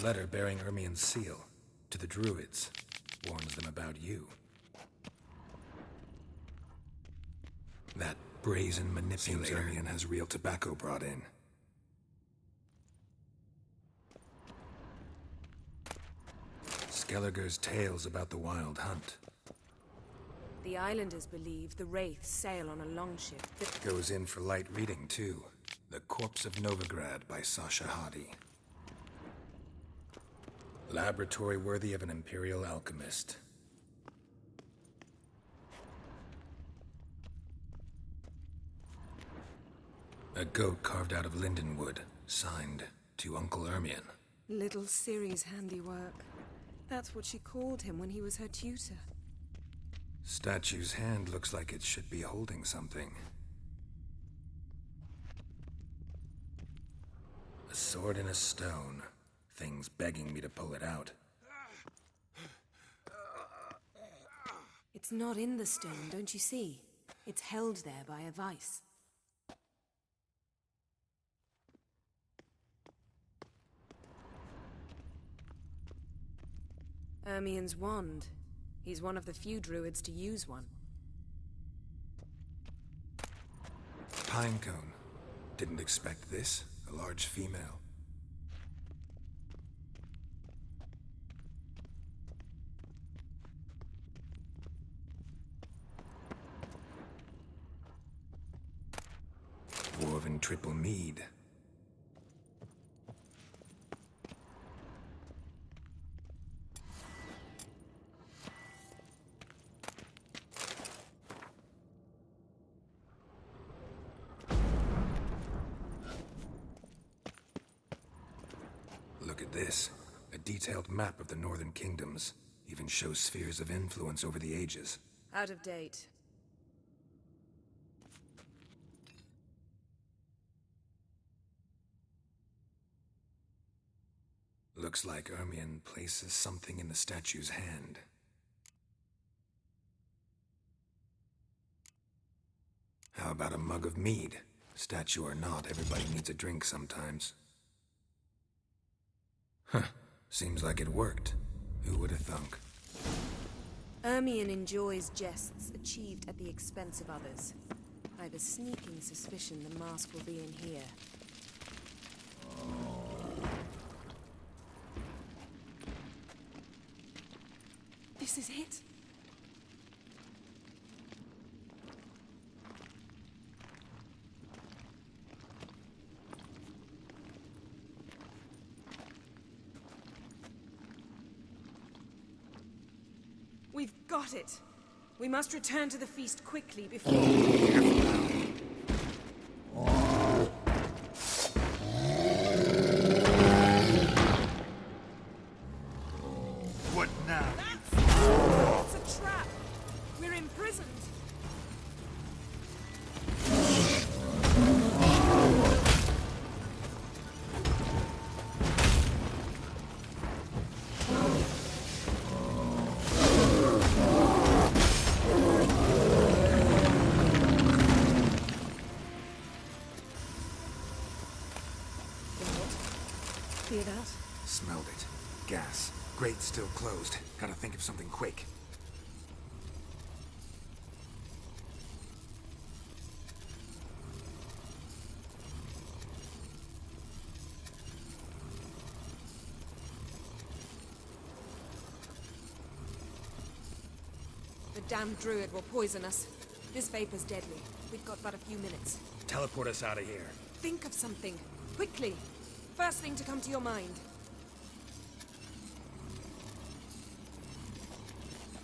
Speaker 1: Letter bearing Ermien's seal to the druids. Warns them about you. That brazen manipulator. Seems Ermien has real tobacco brought in. Skellige's tales about the wild hunt.
Speaker 6: The islanders believe the wraiths sail on a longship that
Speaker 1: Goes in for light reading, too. The Corpse of Novigrad by Sasha Hadi. Laboratory worthy of an imperial alchemist. A goat carved out of lindenwood, signed to Uncle Ermien.
Speaker 6: little Ciri's handiwork. That's what she called him when he was her tutor.
Speaker 1: Statue's hand looks like it should be holding something. A sword in a stone. Thing's begging me to pull it out.
Speaker 6: It's not in the stone, don't you see? It's held there by a vice. Ermien's wand. He's one of the few druids to use one.
Speaker 1: Pinecone. Didn't expect this. A large female. Dwarven triple mead. Look at this. A detailed map of the northern kingdoms. Even shows spheres of influence over the ages.
Speaker 6: Out of date.
Speaker 1: Looks like Ermien places something in the statue's hand. How about a mug of mead? Statue or not, everybody needs a drink sometimes. Huh. Seems like it worked. Who would have thunk?
Speaker 6: Ermien enjoys jests achieved at the expense of others. I have a sneaking suspicion the mask will be in here. This is it. We've got it. We must return to the feast quickly before...
Speaker 2: What now?
Speaker 6: It's a trap. We're imprisoned. Hear that?
Speaker 1: Smelled it. Gas. Grate's still closed. Gotta think of something quick.
Speaker 6: The damned druid will poison us. This vapor's deadly. We've got but a few minutes.
Speaker 1: Teleport us out of here.
Speaker 6: Think of something. Quickly. First thing to come to your mind.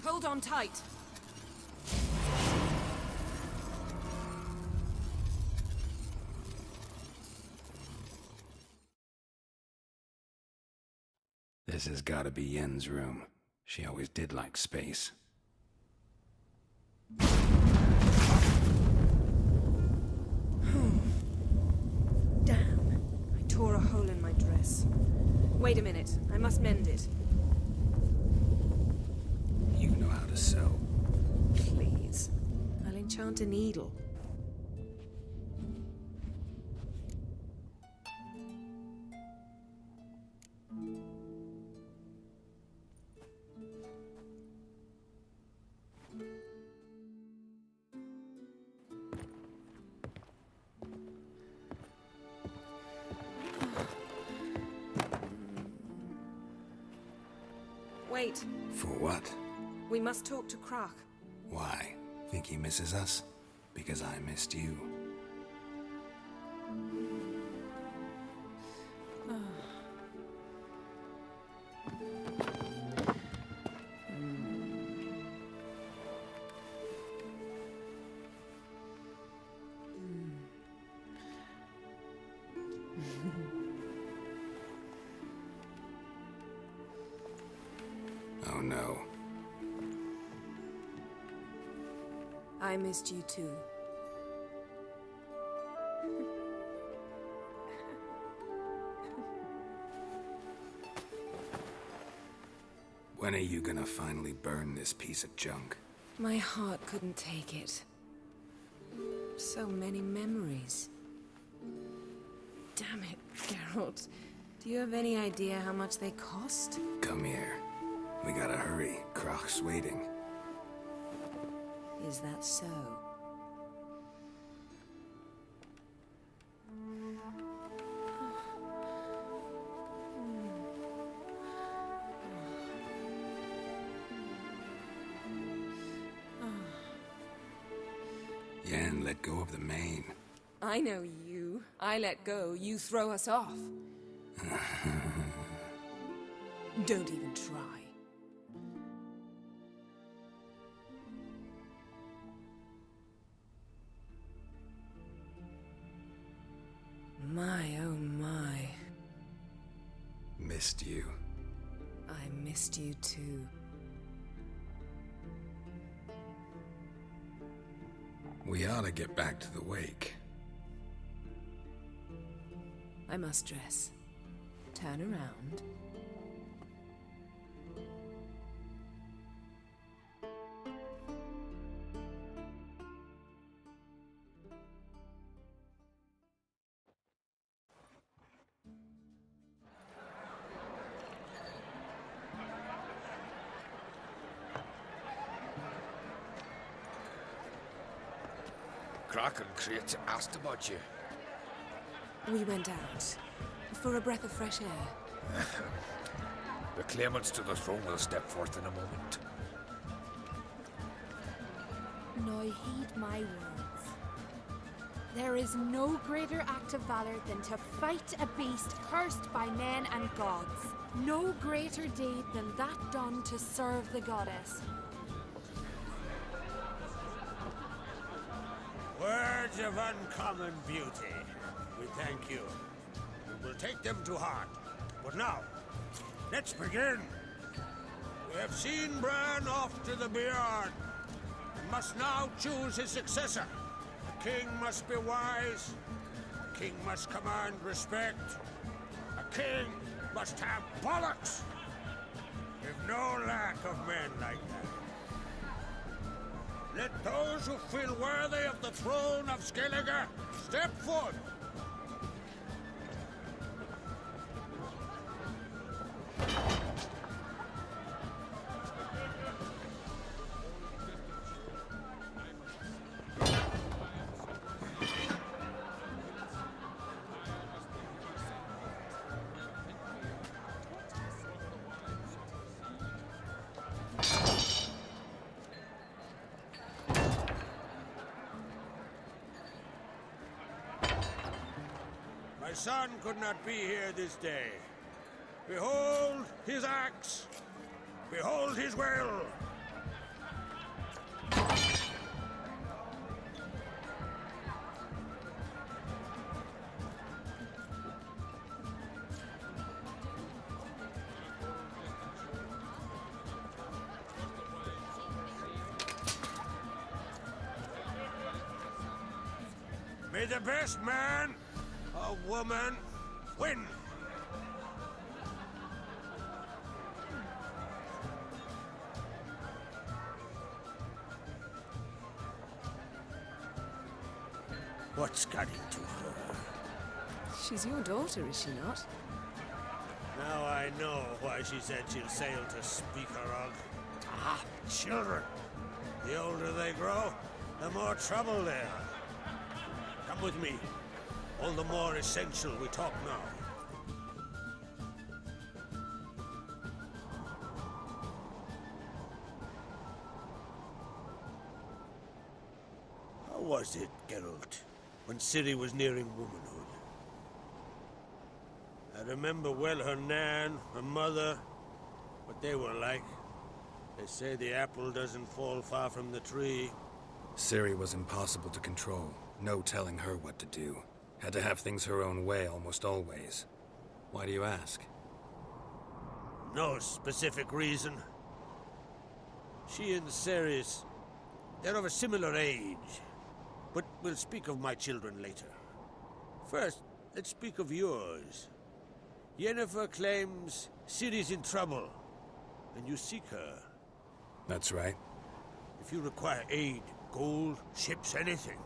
Speaker 6: Hold on tight.
Speaker 1: This has gotta be Yen's room. She always did like space.
Speaker 6: Wait a minute. I must mend it.
Speaker 1: You know how to sew.
Speaker 6: Please. I'll enchant a needle. Wait.
Speaker 1: For what?
Speaker 6: We must talk to Croc.
Speaker 1: Why? Think he misses us? Because I missed you. Oh no.
Speaker 6: I missed you too.
Speaker 1: When are you gonna finally burn this piece of junk?
Speaker 6: My heart couldn't take it. So many memories. Damn it, Geralt. Do you have any idea how much they cost?
Speaker 1: Come here. We gotta hurry. Croc's waiting.
Speaker 6: Is that so?
Speaker 1: Yen, let go of the mane.
Speaker 6: I know you. I let go, you throw us off. Don't even try. My, oh my.
Speaker 1: Missed you.
Speaker 6: I missed you too.
Speaker 1: We ought to get back to the wake.
Speaker 6: I must dress. Turn around.
Speaker 2: Croc and Crate asked about you.
Speaker 6: We went out. For a breath of fresh air.
Speaker 2: The claimants to the throne will step forth in a moment.
Speaker 10: Now heed my words. There is no greater act of valor than to fight a beast cursed by men and gods. No greater deed than that done to serve the goddess.
Speaker 4: Words of uncommon beauty. We thank you. We will take them to heart. But now, let's begin. We have seen Bran off to the Beyond. We must now choose his successor. The king must be wise. The king must command respect. A king must have bollocks. We've no lack of men like that. Let those who feel worthy of the throne of Skellige step forth. My son could not be here this day. Behold his axe. Behold his will. May the best man or woman win. What's got into her?
Speaker 9: She's your daughter, is she not?
Speaker 4: Now I know why she said she'll sail to speak her of. Ah, children. The older they grow, the more trouble they are. Come with me. All the more essential we talk now. How was it, Geralt, when Ciri was nearing womanhood? I remember well her nan, her mother, what they were like. They say the apple doesn't fall far from the tree.
Speaker 1: Ciri was impossible to control. No telling her what to do. Had to have things her own way almost always. Why do you ask?
Speaker 4: No specific reason. She and Ceres, they're of a similar age. But we'll speak of my children later. First, let's speak of yours. Yennefer claims Ciri's in trouble, and you seek her.
Speaker 1: That's right.
Speaker 4: If you require aid, gold, ships, anything,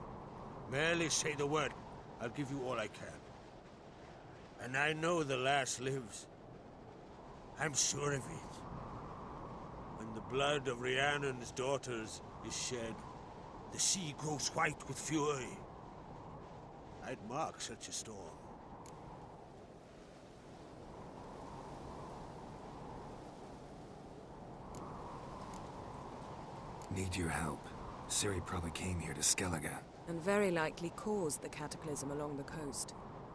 Speaker 4: merely say the word. I'll give you all I can. And I know the lass lives. I'm sure of it. When the blood of Rhiannon's daughters is shed, the sea grows white with fury. I'd mark such a storm.
Speaker 1: Need your help. Ciri probably came here to Skellige.
Speaker 9: And very likely caused the cataclysm along the coast.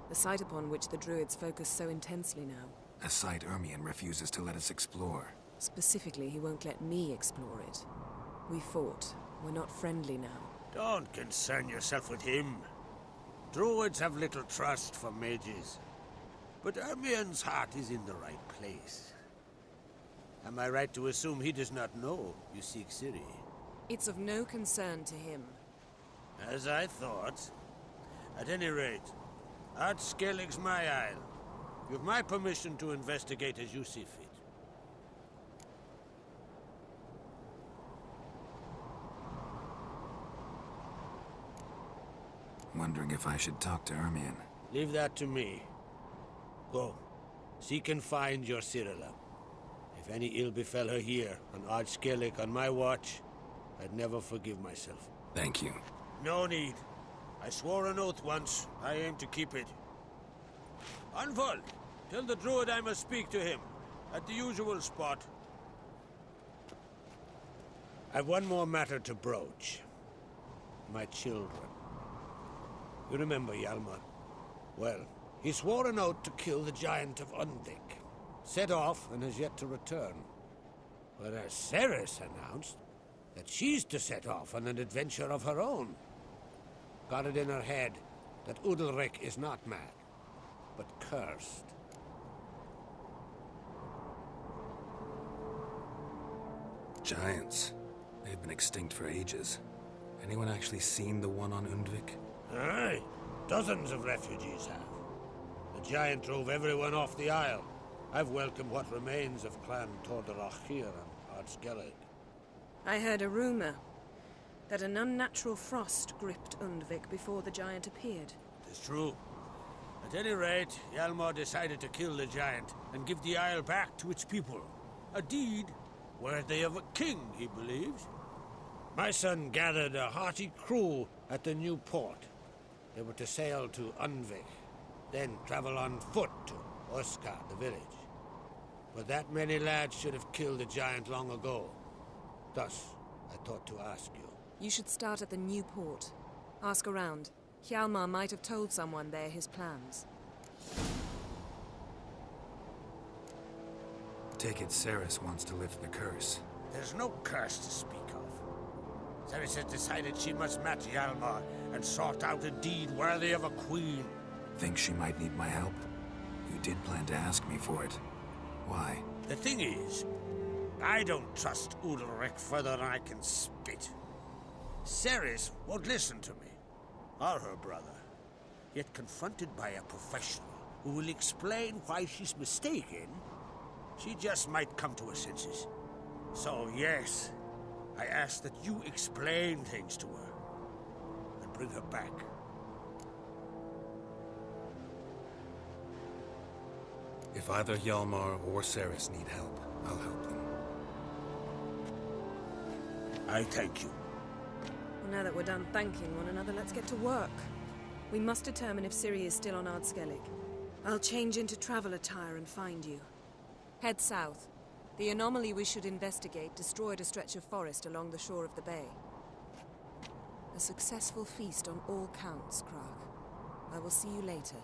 Speaker 9: The site upon which the Druids focus so intensely now.
Speaker 1: A site Ermion refuses to let us explore.
Speaker 9: Specifically, he won't let me explore it. We fought. We're not friendly now.
Speaker 4: Don't concern yourself with him. Druids have little trust for mages. But Ermion's heart is in the right place. Am I right to assume he does not know you seek Ciri?
Speaker 9: It's of no concern to him.
Speaker 4: As I thought. At any rate, Ard Skellige's my isle. You've my permission to investigate as you see fit.
Speaker 1: Wondering if I should talk to Ermion.
Speaker 4: Leave that to me. Go. Seek and find your Cirilla. If any ill befell her here, on Ard Skellige on my watch, I'd never forgive myself.
Speaker 1: Thank you.
Speaker 4: No need. I swore an oath once. I aim to keep it. Unfold! Tell the druid I must speak to him. At the usual spot. I've one more matter to broach. My children. You remember Hjalmar? Well, he swore an oath to kill the giant of Undvik. Set off and has yet to return. Whereas Ceres announced that she's to set off on an adventure of her own. Got it in her head that Udalric is not mad, but cursed.
Speaker 1: Giants. They've been extinct for ages. Anyone actually seen the one on Undvik?
Speaker 4: Aye. Dozens of refugees have. The giant drove everyone off the isle. I've welcomed what remains of Clan Tordarach here and Ard Skellige.
Speaker 6: I heard a rumor that an unnatural frost gripped Undvik before the giant appeared.
Speaker 4: It's true. At any rate, Hjalmar decided to kill the giant and give the isle back to its people. A deed worthy of a king, he believes. My son gathered a hearty crew at the new port. They were to sail to Undvik, then travel on foot to Oskar, the village. But that many lads should have killed the giant long ago. Thus, I thought to ask you.
Speaker 6: You should start at the new port. Ask around. Hjalmar might have told someone there his plans.
Speaker 1: Take it Ceres wants to lift the curse.
Speaker 4: There's no curse to speak of. Ceres has decided she must match Hjalmar and sort out a deed worthy of a queen.
Speaker 1: Think she might need my help? You did plan to ask me for it. Why?
Speaker 4: The thing is, I don't trust Udalric further than I can spit. Ceres won't listen to me, or her brother. Yet confronted by a professional who will explain why she's mistaken, she just might come to her senses. So yes, I ask that you explain things to her and bring her back.
Speaker 1: If either Hjalmar or Ceres need help, I'll help them.
Speaker 8: I thank you.
Speaker 6: Well, now that we're done thanking one another, let's get to work. We must determine if Ciri is still on Ard Skellige. I'll change into travel attire and find you. Head south. The anomaly we should investigate destroyed a stretch of forest along the shore of the bay. A successful feast on all counts, Krach. I will see you later.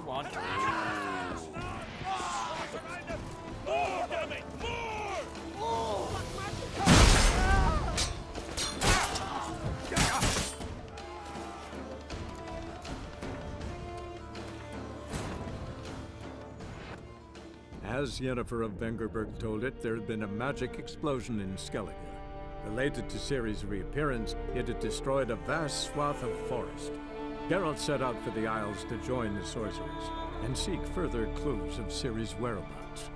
Speaker 12: Want
Speaker 3: More, damn it! More!
Speaker 15: As Yennefer of Vengerberg told it, there had been a magic explosion in Skellige. Related to Ciri's reappearance, it had destroyed a vast swath of forest. Geralt set out for the Isles to join the sorcerers and seek further clues of Ciri's whereabouts.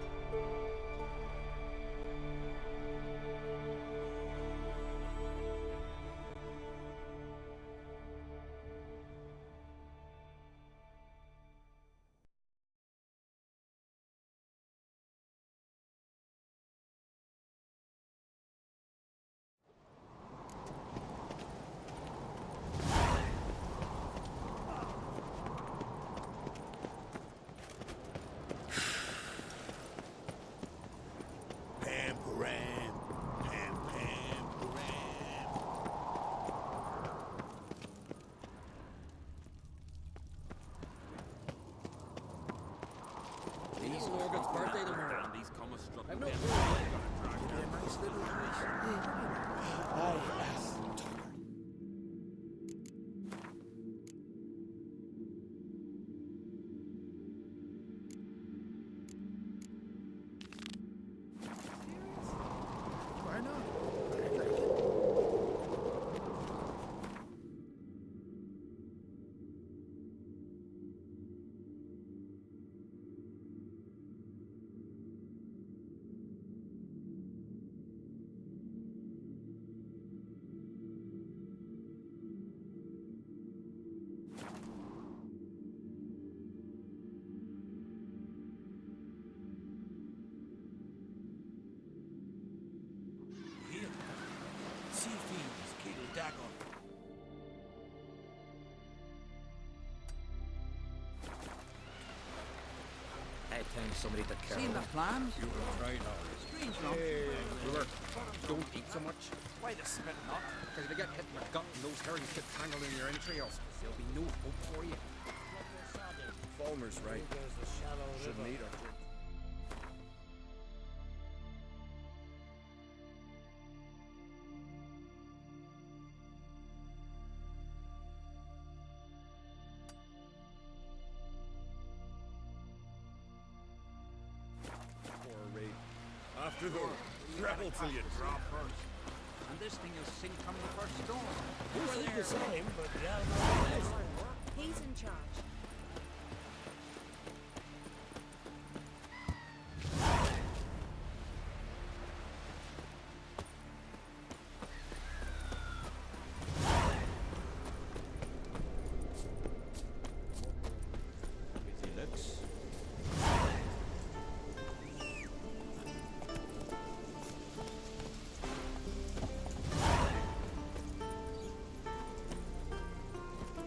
Speaker 12: Somebody to care. Seen the plans? You were right on. Strange enough. Hey, Brewer, don't eat so much. Why the spit not? Because if you get hit in the gut and those herrings get tangled in your entrails, there'll be no hope for you. Falmer's right. Shouldn't eat her.
Speaker 3: After the rebel till you drop first.
Speaker 12: And this thing will sink from the first storm.
Speaker 3: We're the same, but yeah,
Speaker 10: He's in charge.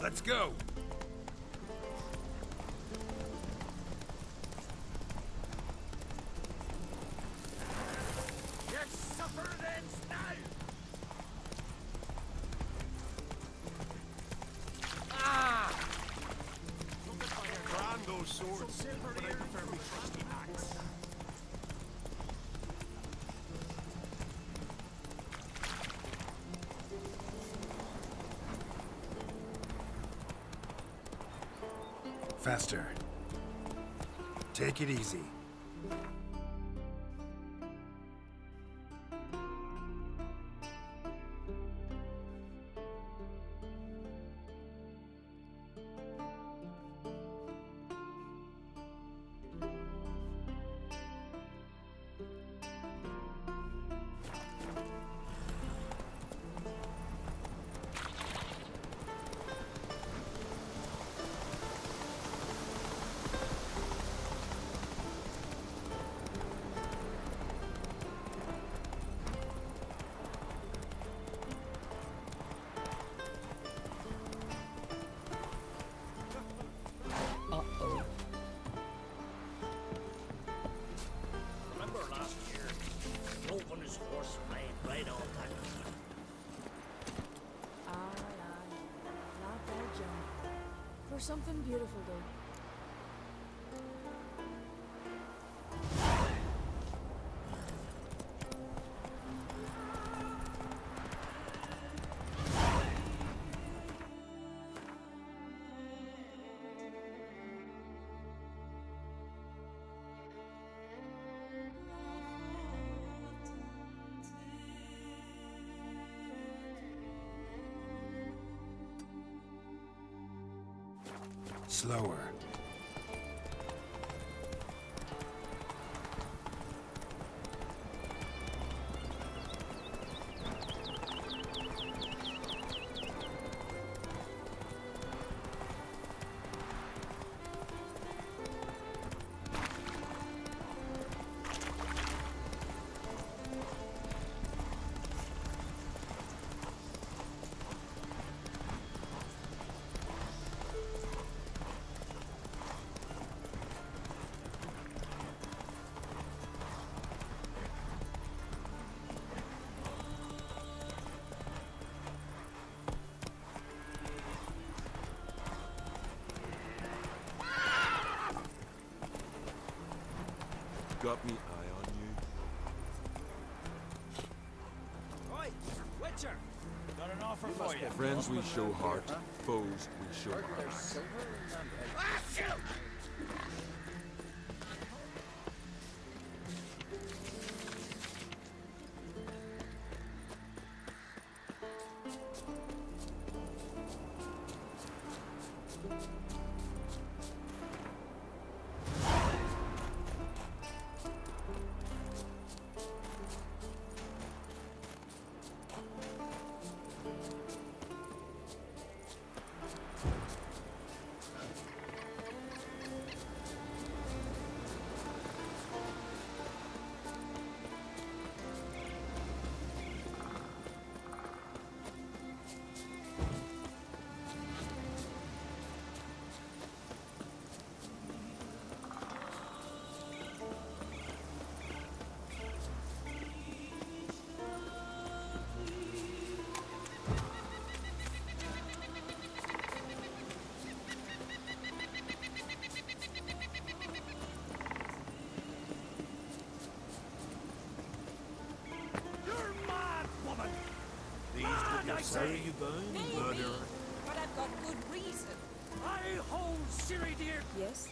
Speaker 2: Let's go!
Speaker 3: Get suffered ends now!
Speaker 1: Faster. Take it easy.
Speaker 3: Remember last year? Drove on his horse right off that.
Speaker 6: Not bad, John. For something beautiful, though.
Speaker 1: Slower.
Speaker 16: Got me eye on you.
Speaker 13: Oi, Witcher! Got an offer for you.
Speaker 16: Friends we show heart, foes we show heart.
Speaker 4: Say you burn, murderer.
Speaker 7: But I've got good reason.
Speaker 3: I hold Siri, dear.
Speaker 6: Yes?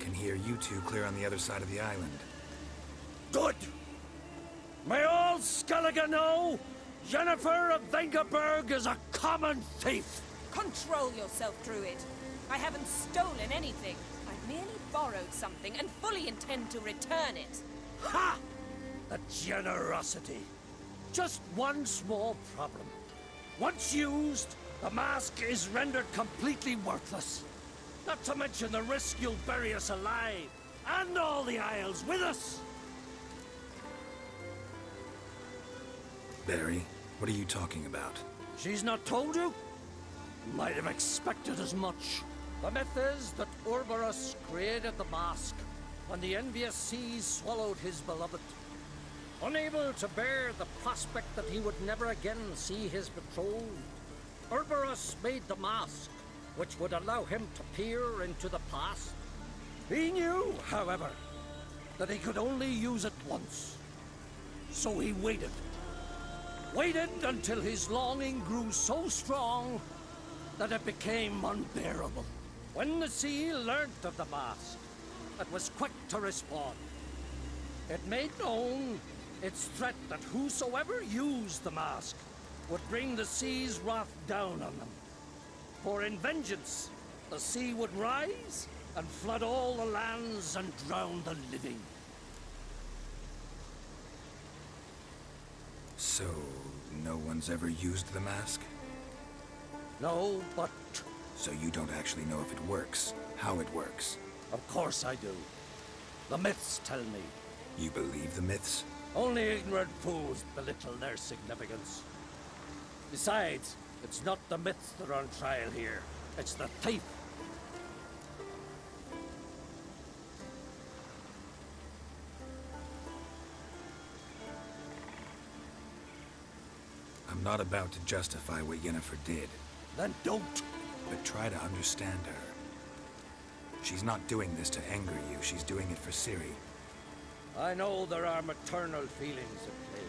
Speaker 1: Can hear you two clear on the other side of the island.
Speaker 3: Good. May all Skellige know Jennifer of Vengerberg is a common thief.
Speaker 7: Control yourself, Druid. I haven't stolen anything. I've merely borrowed something and fully intend to return it.
Speaker 3: Ha! The generosity. Just one small problem. Once used, the mask is rendered completely worthless. Not to mention the risk you'll bury us alive, and all the Isles with us.
Speaker 1: Barry, what are you talking about?
Speaker 3: She's not told you? Might have expected as much. The myth is that Ouroboros created the mask when the envious seas swallowed his beloved. Unable to bear the prospect that he would never again see his betrothed, Ouroboros made the mask, which would allow him to peer into the past. He knew, however, that he could only use it once. So he waited. Waited until his longing grew so strong that it became unbearable. When the sea learnt of the mask, it was quick to respond. It made known its threat that whosoever used the mask would bring the sea's wrath down on them. For in vengeance, the sea would rise and flood all the lands and drown the living.
Speaker 1: So, no one's ever used the mask?
Speaker 3: No, but...
Speaker 1: So you don't actually know if it works, how it works?
Speaker 3: Of course I do. The myths tell me.
Speaker 1: You believe the myths?
Speaker 3: Only ignorant fools belittle their significance. Besides, it's not the myths that are on trial here. It's the thief.
Speaker 1: I'm not about to justify what Yennefer did.
Speaker 3: Then don't.
Speaker 1: But try to understand her. She's not doing this to anger you, she's doing it for Ciri.
Speaker 3: I know there are maternal feelings at play,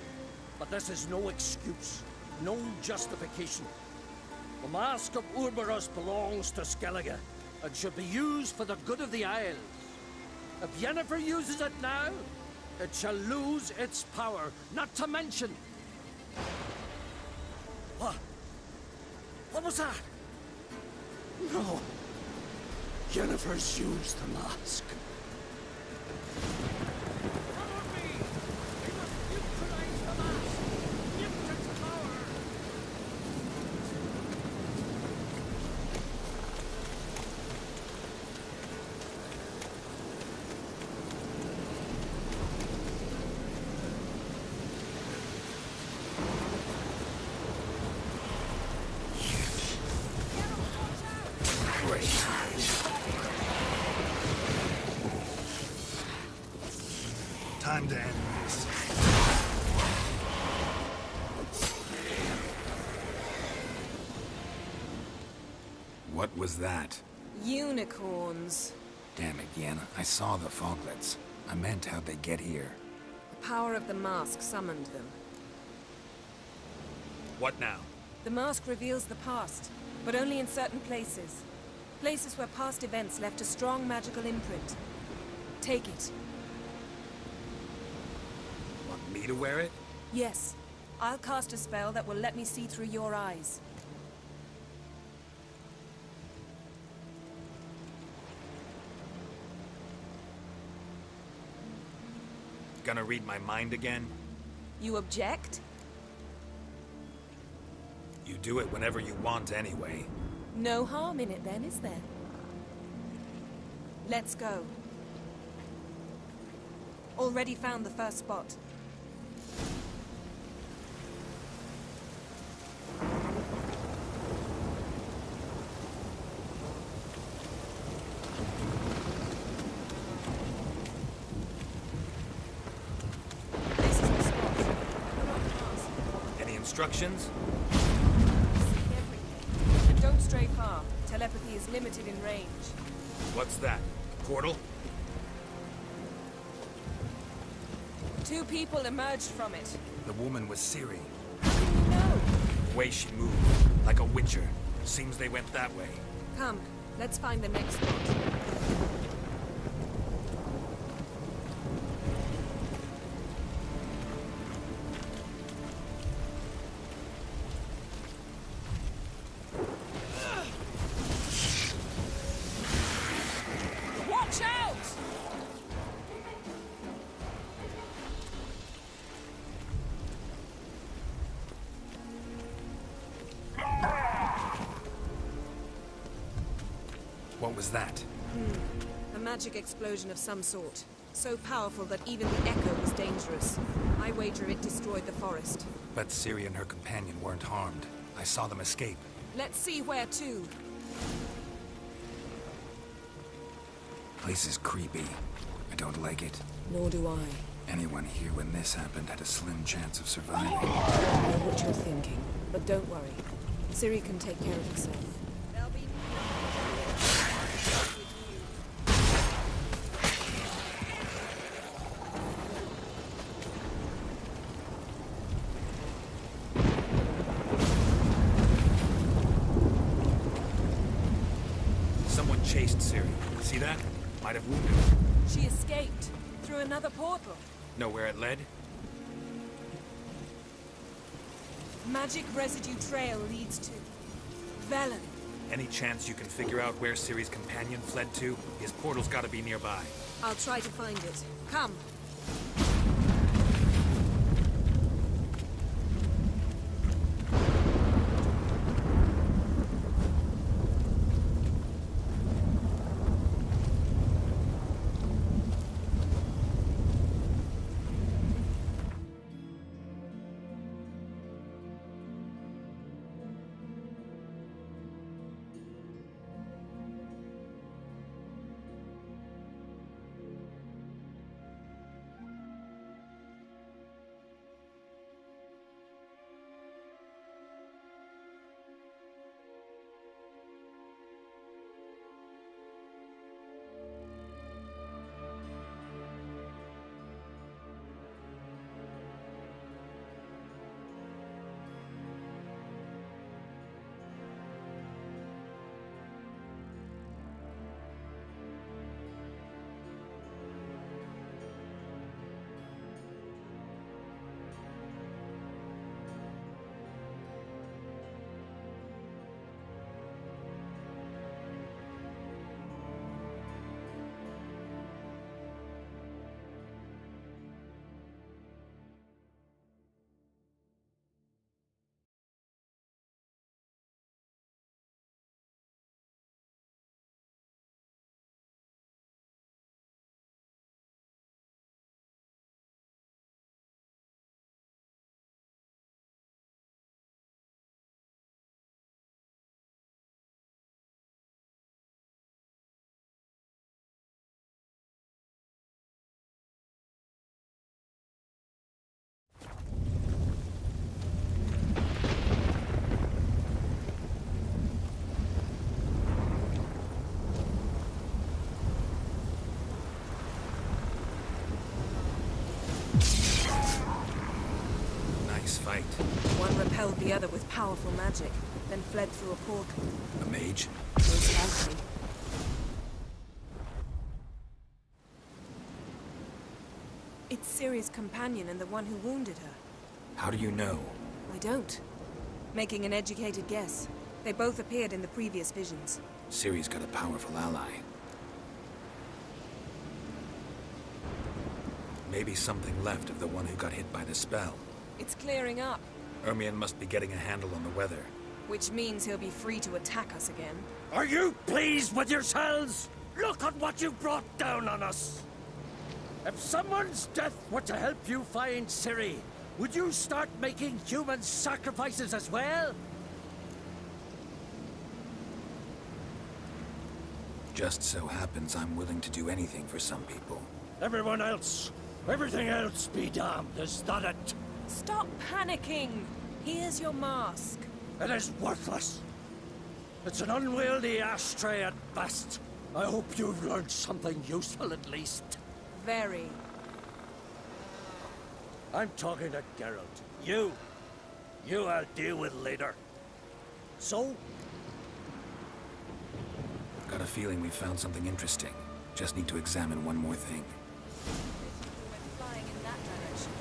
Speaker 3: but this is no excuse, no justification. The Mask of Ouroboros belongs to Skellige, and should be used for the good of the Isles. If Yennefer uses it now, it shall lose its power, not to mention... What? What was that? No. Yennefer's used the mask.
Speaker 1: Time to end this. What was that?
Speaker 6: Unicorns.
Speaker 1: Damn it, Yen. I saw the foglets. I meant how'd they get here.
Speaker 6: The power of the mask summoned them.
Speaker 1: What now?
Speaker 6: The mask reveals the past, but only in certain places. Places where past events left a strong magical imprint. Take it.
Speaker 1: Want me to wear it?
Speaker 6: Yes. I'll cast a spell that will let me see through your eyes.
Speaker 1: Gonna read my mind again?
Speaker 6: You object?
Speaker 1: You do it whenever you want anyway.
Speaker 6: No harm in it then, is there? Let's go. Already found the first spot. This is the spot.
Speaker 1: Any instructions?
Speaker 6: And don't stray far. Telepathy is limited in range.
Speaker 1: What's that? Portal?
Speaker 6: 2 people emerged from it.
Speaker 1: The woman was Ciri.
Speaker 6: How can you know?
Speaker 1: The way she moved, like a witcher. Seems they went that way.
Speaker 6: Come, let's find the next spot.
Speaker 7: Watch out!
Speaker 1: What was that?
Speaker 6: A magic explosion of some sort. So powerful that even the echo was dangerous. I wager it destroyed the forest.
Speaker 1: But Ciri and her companion weren't harmed. I saw them escape.
Speaker 6: Let's see where to.
Speaker 1: Place is creepy. I don't like it.
Speaker 9: Nor do I.
Speaker 1: Anyone here when this happened had a slim chance of surviving.
Speaker 9: I know what you're thinking, but don't worry. Ciri can take care of herself.
Speaker 1: chased Ciri. See that? Might have wounded her.
Speaker 7: She escaped through another portal.
Speaker 1: Know where it led?
Speaker 7: Magic residue trail leads to Velen.
Speaker 1: Any chance you can figure out where Ciri's companion fled to? His portal's gotta be nearby.
Speaker 6: I'll try to find it. Come.
Speaker 1: Fight.
Speaker 6: One repelled the other with powerful magic, then fled through a portal.
Speaker 1: A mage?
Speaker 6: Most likely. It's Ciri's companion and the one who wounded her.
Speaker 1: How do you know?
Speaker 6: I don't. Making an educated guess. They both appeared in the previous visions.
Speaker 1: Ciri's got a powerful ally. Maybe something left of the one who got hit by the spell.
Speaker 7: It's clearing up.
Speaker 1: Ermion must be getting a handle on the weather.
Speaker 7: Which means he'll be free to attack us again.
Speaker 3: Are you pleased with yourselves? Look at what you brought down on us! If someone's death were to help you find Ciri, would you start making human sacrifices as well?
Speaker 1: Just so happens I'm willing to do anything for some people.
Speaker 3: Everyone else, everything else be damned, is that it?
Speaker 7: Stop panicking! Here's your mask.
Speaker 3: It is worthless. It's an unwieldy ashtray at best. I hope you've learned something useful at least.
Speaker 7: Very.
Speaker 3: I'm talking to Geralt. You I'll deal with later. So?
Speaker 1: Got a feeling we found something interesting. Just need to examine one more thing.
Speaker 7: Flying in that direction.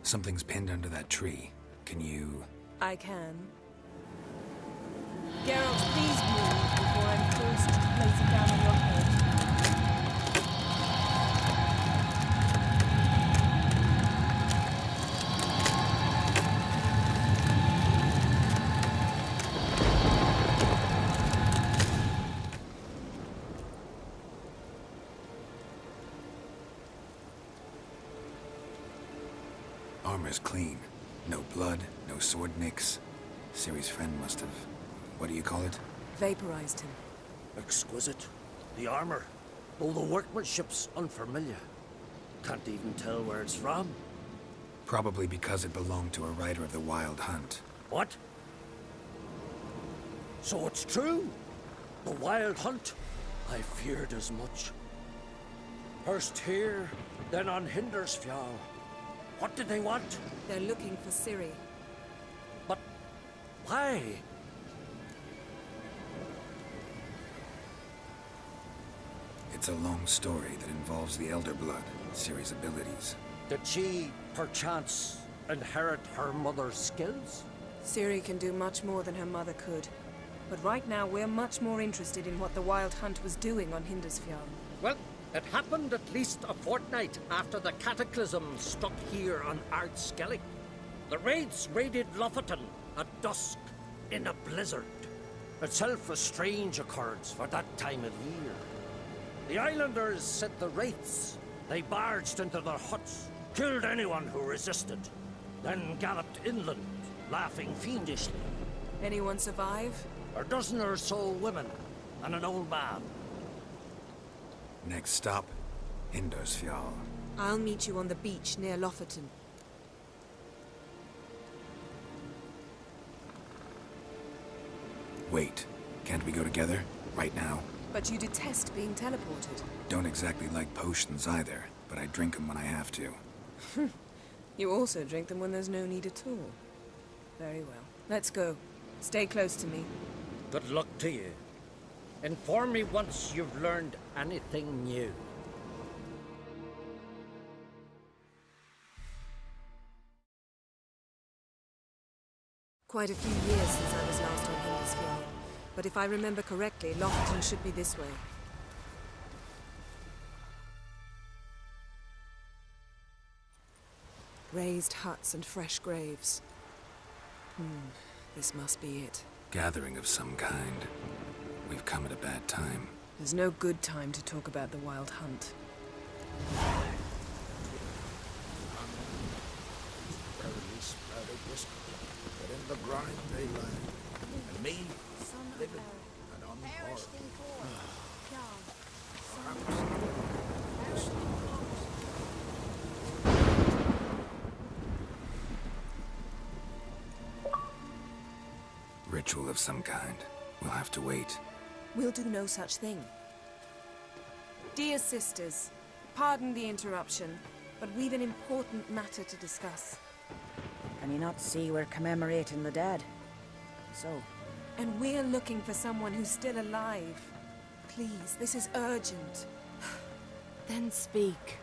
Speaker 1: Something's pinned under that tree. Can you...
Speaker 6: I can.
Speaker 7: Geralt, please move before I'm forced to place it down on your head.
Speaker 1: Armor's clean. No blood, no sword nicks. Ciri's friend must have... what do you call it?
Speaker 6: Vaporized him.
Speaker 3: Exquisite. The armor, though the workmanship's unfamiliar. Can't even tell where it's from.
Speaker 1: Probably because it belonged to a rider of the Wild Hunt.
Speaker 3: What? So it's true? The Wild Hunt? I feared as much. First here, then on Hindersfjall. What did they want?
Speaker 6: They're looking for Ciri.
Speaker 3: Why?
Speaker 1: It's a long story that involves the Elder Blood, Ciri's abilities.
Speaker 3: Did she, perchance, inherit her mother's skills?
Speaker 6: Ciri can do much more than her mother could. But right now, we're much more interested in what the Wild Hunt was doing on Hindisfjall.
Speaker 3: Well, it happened at least a fortnight after the cataclysm struck here on Ard Skellige. The raids raided Lofoten at dusk in a blizzard. Itself a strange occurrence for that time of year. The islanders set the wraiths. They barged into their huts, killed anyone who resisted, then galloped inland, laughing fiendishly.
Speaker 6: Anyone survive?
Speaker 3: A dozen or so women and an old man.
Speaker 1: Next stop, Hindisfjall.
Speaker 6: I'll meet you on the beach near Lofoten.
Speaker 1: Wait, can't we go together? Right now?
Speaker 6: But you detest being teleported.
Speaker 1: Don't exactly like potions either, but I drink them when I have to.
Speaker 6: You also drink them when there's no need at all. Very well. Let's go. Stay close to me.
Speaker 3: Good luck to you. Inform me once you've learned anything new.
Speaker 6: Quite a few years since I was last on Hindisfjall. But if I remember correctly, Lofoten should be this way. Raised huts and fresh graves. This must be it.
Speaker 1: Gathering of some kind. We've come at a bad time.
Speaker 6: There's no good time to talk about the Wild Hunt.
Speaker 4: But in the grind they lay. And me, living and on the heart.
Speaker 1: Ritual of some kind. We'll have to wait.
Speaker 6: We'll do no such thing. Dear sisters, pardon the interruption, but we've an important matter to discuss.
Speaker 17: Can you not see we're commemorating the dead? So?
Speaker 6: And we're looking for someone who's still alive. Please, this is urgent.
Speaker 17: Then speak.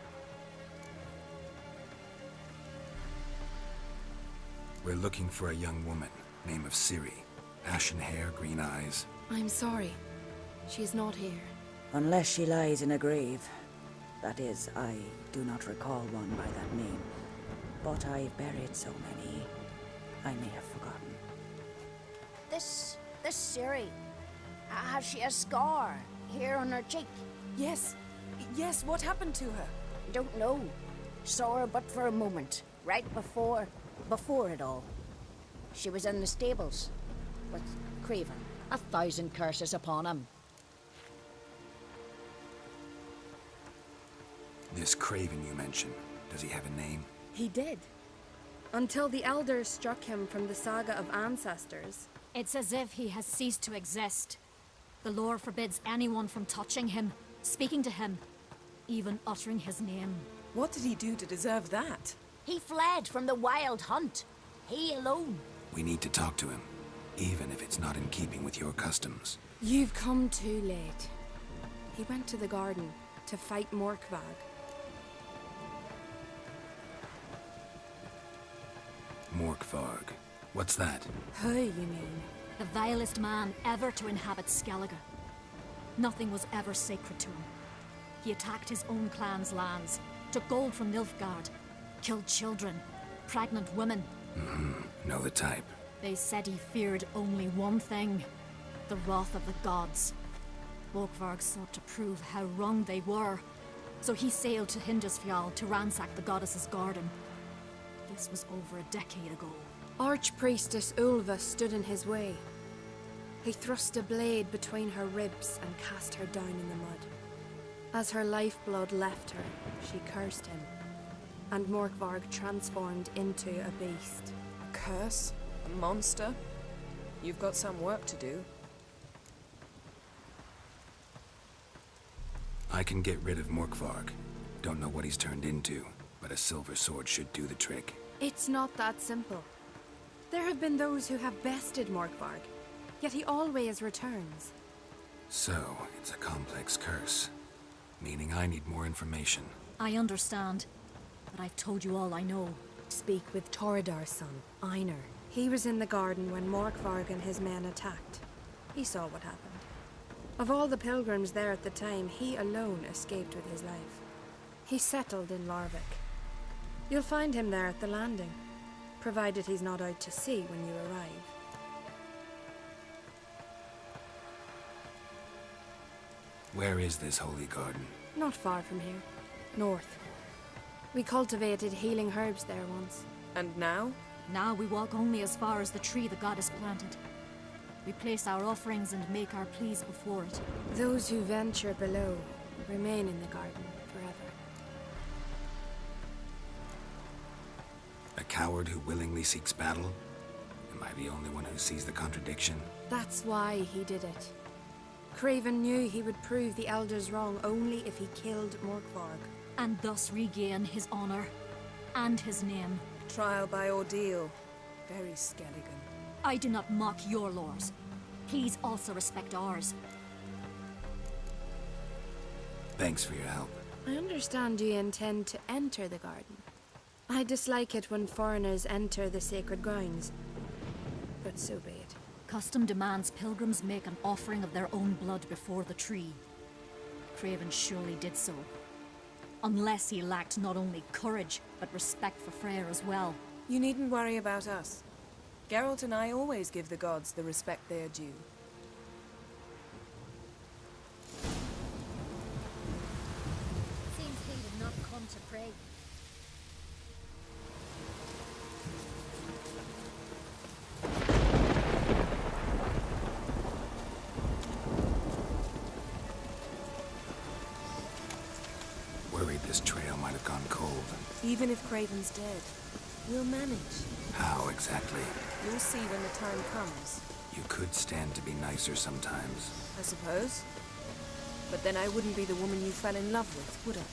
Speaker 1: We're looking for a young woman, name of Ciri. Ashen hair, green eyes.
Speaker 11: I'm sorry. She is not here.
Speaker 17: Unless she lies in a grave. That is, I do not recall one by that name. But I've buried so many, I may have forgotten.
Speaker 10: This Ciri, has she a scar here on her cheek?
Speaker 6: Yes, what happened to her?
Speaker 10: Don't know. Saw her but for a moment, right before it all. She was in the stables with Craven. 1,000 curses upon him.
Speaker 1: This Craven you mentioned, does he have a name?
Speaker 11: He did. Until the elders struck him from the saga of ancestors.
Speaker 18: It's as if he has ceased to exist. The lore forbids anyone from touching him, speaking to him, even uttering his name.
Speaker 6: What did he do to deserve that?
Speaker 10: He fled from the Wild Hunt. He alone.
Speaker 1: We need to talk to him, even if it's not in keeping with your customs.
Speaker 11: You've come too late. He went to the garden to fight Morkvag.
Speaker 1: Morkvarg. What's that?
Speaker 11: Who, you mean?
Speaker 18: The vilest man ever to inhabit Skellige. Nothing was ever sacred to him. He attacked his own clan's lands, took gold from Nilfgaard, killed children, pregnant women.
Speaker 1: Know the type.
Speaker 18: They said he feared only one thing, the wrath of the gods. Morkvarg sought to prove how wrong they were, so he sailed to Hindisfjall to ransack the goddess's garden. This was over a decade ago.
Speaker 11: Archpriestess Ulva stood in his way. He thrust a blade between her ribs and cast her down in the mud. As her lifeblood left her, she cursed him, and Morkvarg transformed into a beast.
Speaker 6: A curse? A monster? You've got some work to do.
Speaker 1: I can get rid of Morkvarg. Don't know what he's turned into, but a silver sword should do the trick.
Speaker 11: It's not that simple.
Speaker 19: There have been those who have bested Morkvarg, yet he always returns.
Speaker 1: So, it's a complex curse. Meaning I need more information.
Speaker 18: I understand, but I've told you all I know.
Speaker 19: Speak with Torridar's son, Einar. He was in the garden when Morkvarg and his men attacked. He saw what happened. Of all the pilgrims there at the time, he alone escaped with his life. He settled in Larvik. You'll find him there at the landing, provided he's not out to sea when you arrive.
Speaker 1: Where is this holy garden?
Speaker 19: Not far from here. North. We cultivated healing herbs there once.
Speaker 6: And now?
Speaker 18: Now we walk only as far as the tree the goddess planted. We place our offerings and make our pleas before it.
Speaker 19: Those who venture below remain in the garden forever.
Speaker 1: A coward who willingly seeks battle? Am I the only one who sees the contradiction?
Speaker 19: That's why he did it. Craven knew he would prove the elders wrong only if he killed Morkvarg.
Speaker 18: And thus regain his honor and his name.
Speaker 6: Trial by ordeal. Very Skellige.
Speaker 18: I do not mock your laws. Please also respect ours.
Speaker 1: Thanks for your help.
Speaker 19: I understand you intend to enter the garden. I dislike it when foreigners enter the sacred grounds, but so be it.
Speaker 18: Custom demands pilgrims make an offering of their own blood before the tree. Craven surely did so. Unless he lacked not only courage, but respect for Freyr as well.
Speaker 6: You needn't worry about us. Geralt and I always give the gods the respect they are due.
Speaker 18: Seems he did not come to pray.
Speaker 1: Worried this trail might have gone cold.
Speaker 6: Even if Craven's dead, we'll manage.
Speaker 1: How exactly?
Speaker 6: You'll see when the time comes.
Speaker 1: You could stand to be nicer sometimes.
Speaker 6: I suppose. But then I wouldn't be the woman you fell in love with, would I?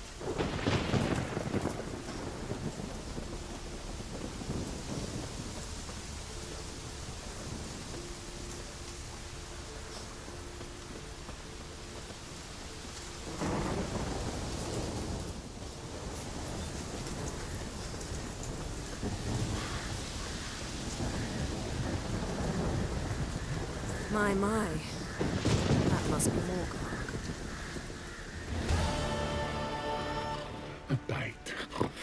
Speaker 6: My. That must be Morkvarg.
Speaker 20: A bite.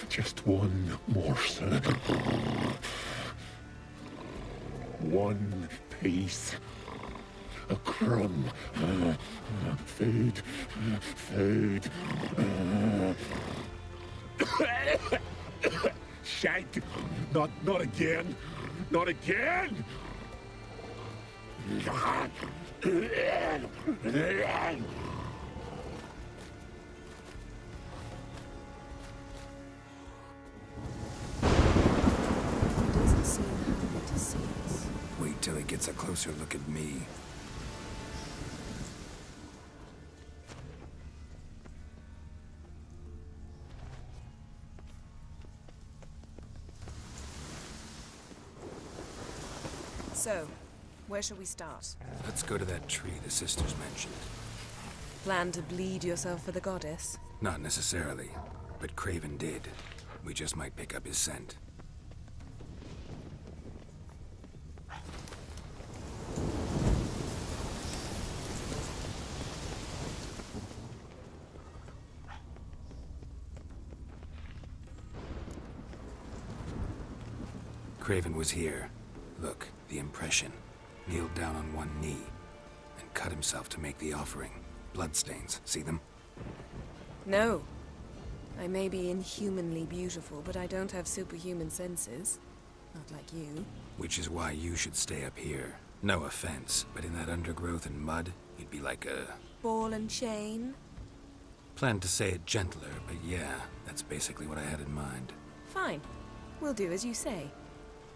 Speaker 20: Just one morsel. One piece. A crumb. Food. Food. Shank. Not again. Not again!
Speaker 19: It doesn't seem happy to see us.
Speaker 1: Wait till he gets a closer look at me.
Speaker 6: So, where shall we start?
Speaker 1: Let's go to that tree the sisters mentioned.
Speaker 6: Plan to bleed yourself for the goddess?
Speaker 1: Not necessarily, but Craven did. We just might pick up his scent. Craven was here. Look, the impression. Kneeled down on one knee and cut himself to make the offering. Bloodstains, see them?
Speaker 6: No. I may be inhumanly beautiful, but I don't have superhuman senses. Not like you.
Speaker 1: Which is why you should stay up here. No offense, but in that undergrowth and mud, you'd be like a...
Speaker 6: Ball and chain?
Speaker 1: Planned to say it gentler, but yeah, that's basically what I had in mind.
Speaker 6: Fine. We'll do as you say.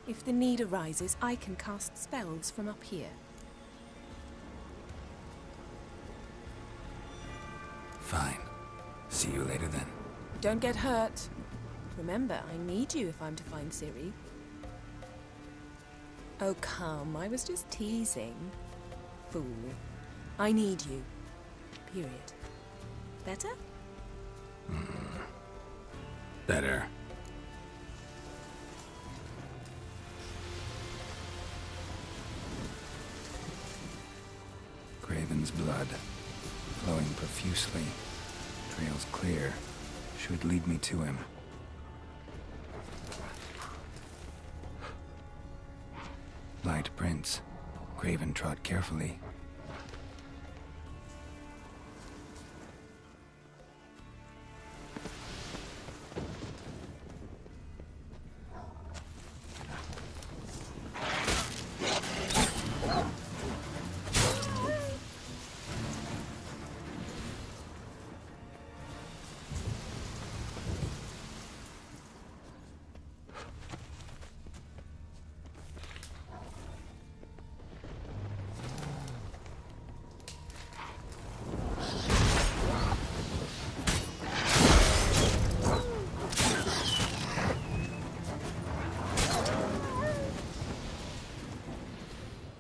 Speaker 6: If the need arises, I can cast spells from up here.
Speaker 1: Fine. See you later then.
Speaker 6: Don't get hurt. Remember, I need you if I'm to find Ciri.
Speaker 9: Oh, come. I was just teasing. Fool. I need you. Period. Better?
Speaker 1: Better. Craven's blood, flowing profusely. Trails clear. Should lead me to him. Light prints. Craven trod carefully.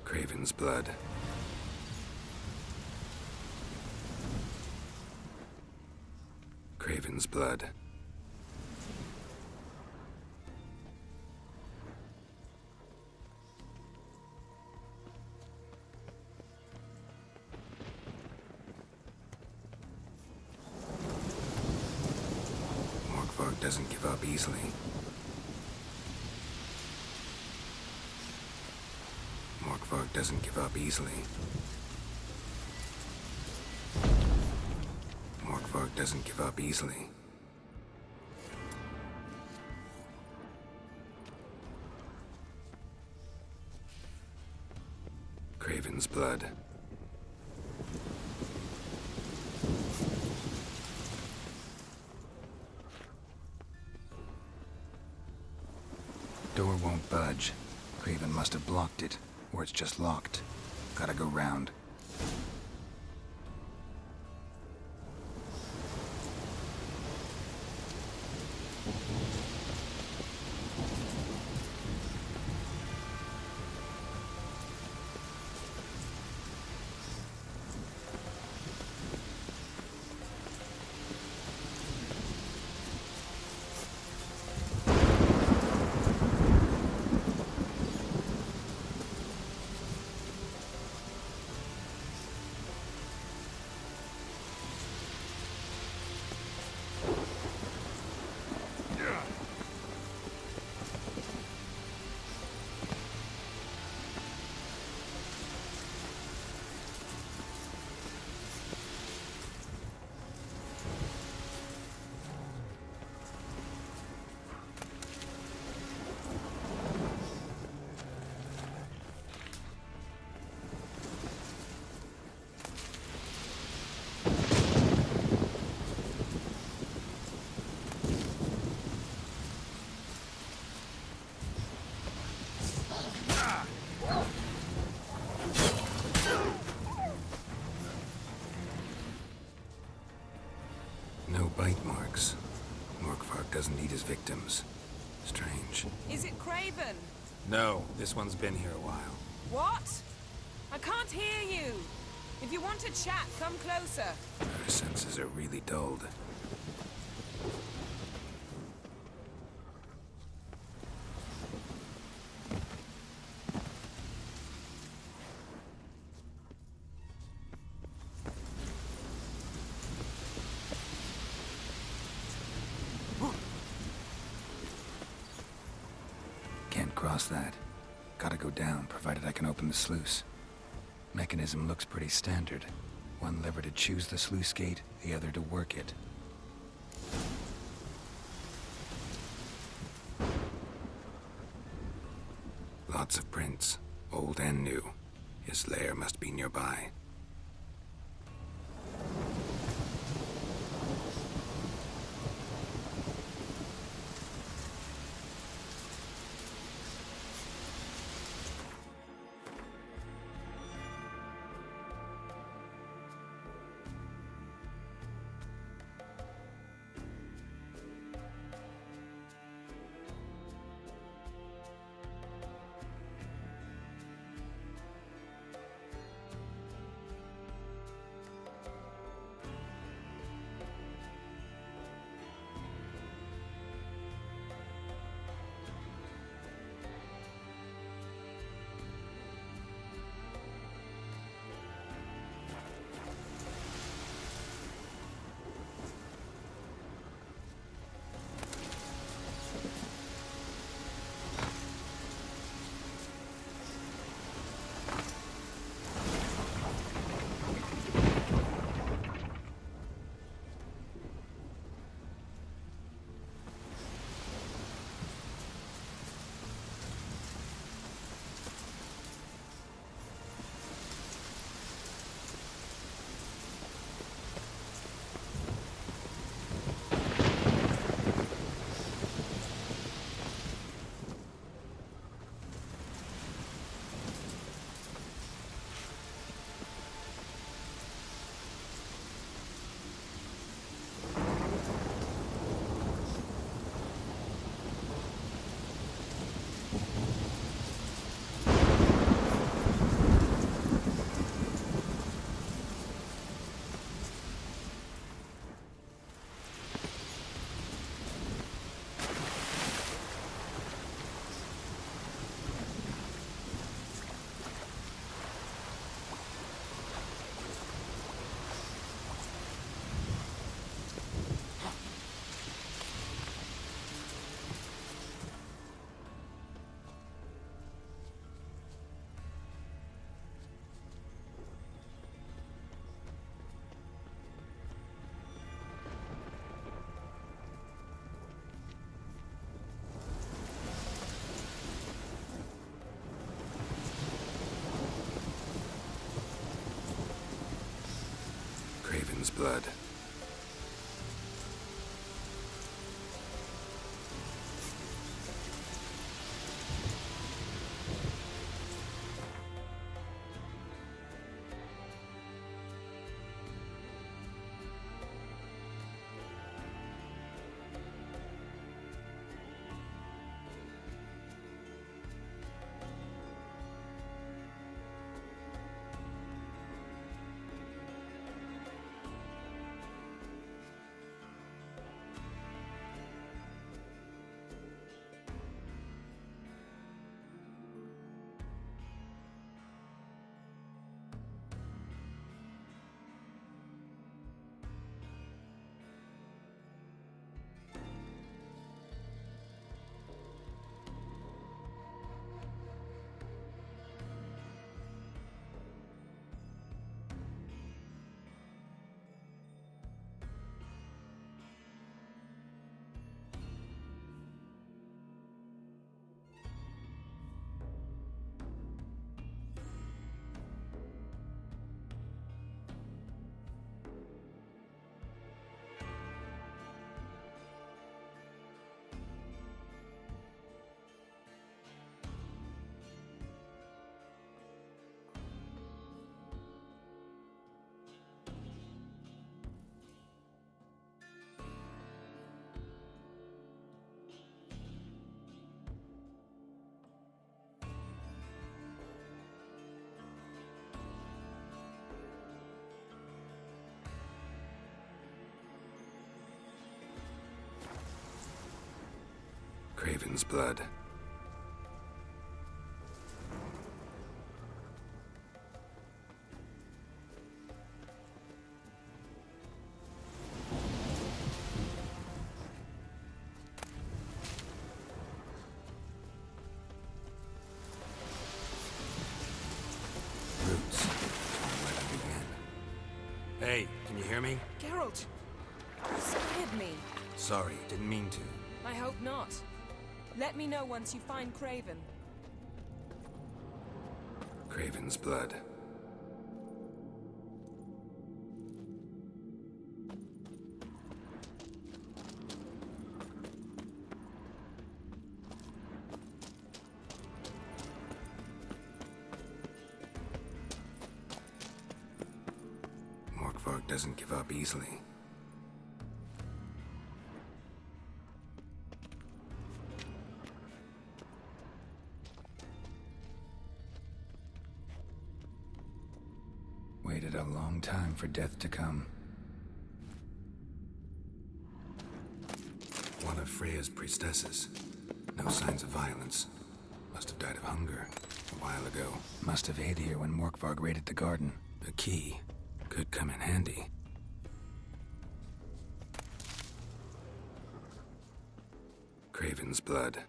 Speaker 1: Craven's blood. Craven's blood. Morkvarg doesn't give up easily. Morkvarg doesn't give up easily. Morkvarg doesn't give up easily. Craven's blood. Door won't budge. Craven must have blocked it. Or it's just locked. Gotta go round. No bite marks. Morkvarg doesn't eat his victims. Strange.
Speaker 7: Is it Craven?
Speaker 1: No, this one's been here a while.
Speaker 7: What? I can't hear you. If you want to chat, come closer.
Speaker 1: Her senses are really dulled. Can't cross that. Gotta go down, provided I can open the sluice. Mechanism looks pretty standard. One lever to choose the sluice gate, the other to work it. Lots of prints, old and new. His lair must be nearby. Craven's blood. Craven's blood. Roots. Where to begin? Hey, can you hear me?
Speaker 7: Geralt! You scared me.
Speaker 1: Sorry, didn't mean to.
Speaker 7: I hope not. Let me know once you find Craven.
Speaker 1: Craven's blood. Morkvarg doesn't give up easily. Waited a long time for death to come. One of Freya's priestesses. No signs of violence. Must have died of hunger a while ago. Must have hid here when Morkvarg raided the garden. The key could come in handy. Craven's blood.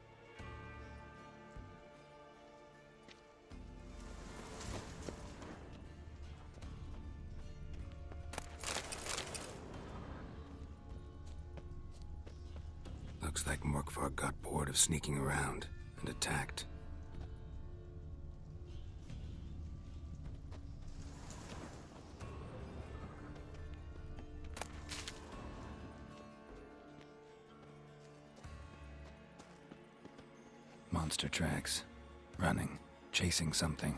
Speaker 1: Looks like Morkvarg got bored of sneaking around and attacked. Monster tracks. Running. Chasing something.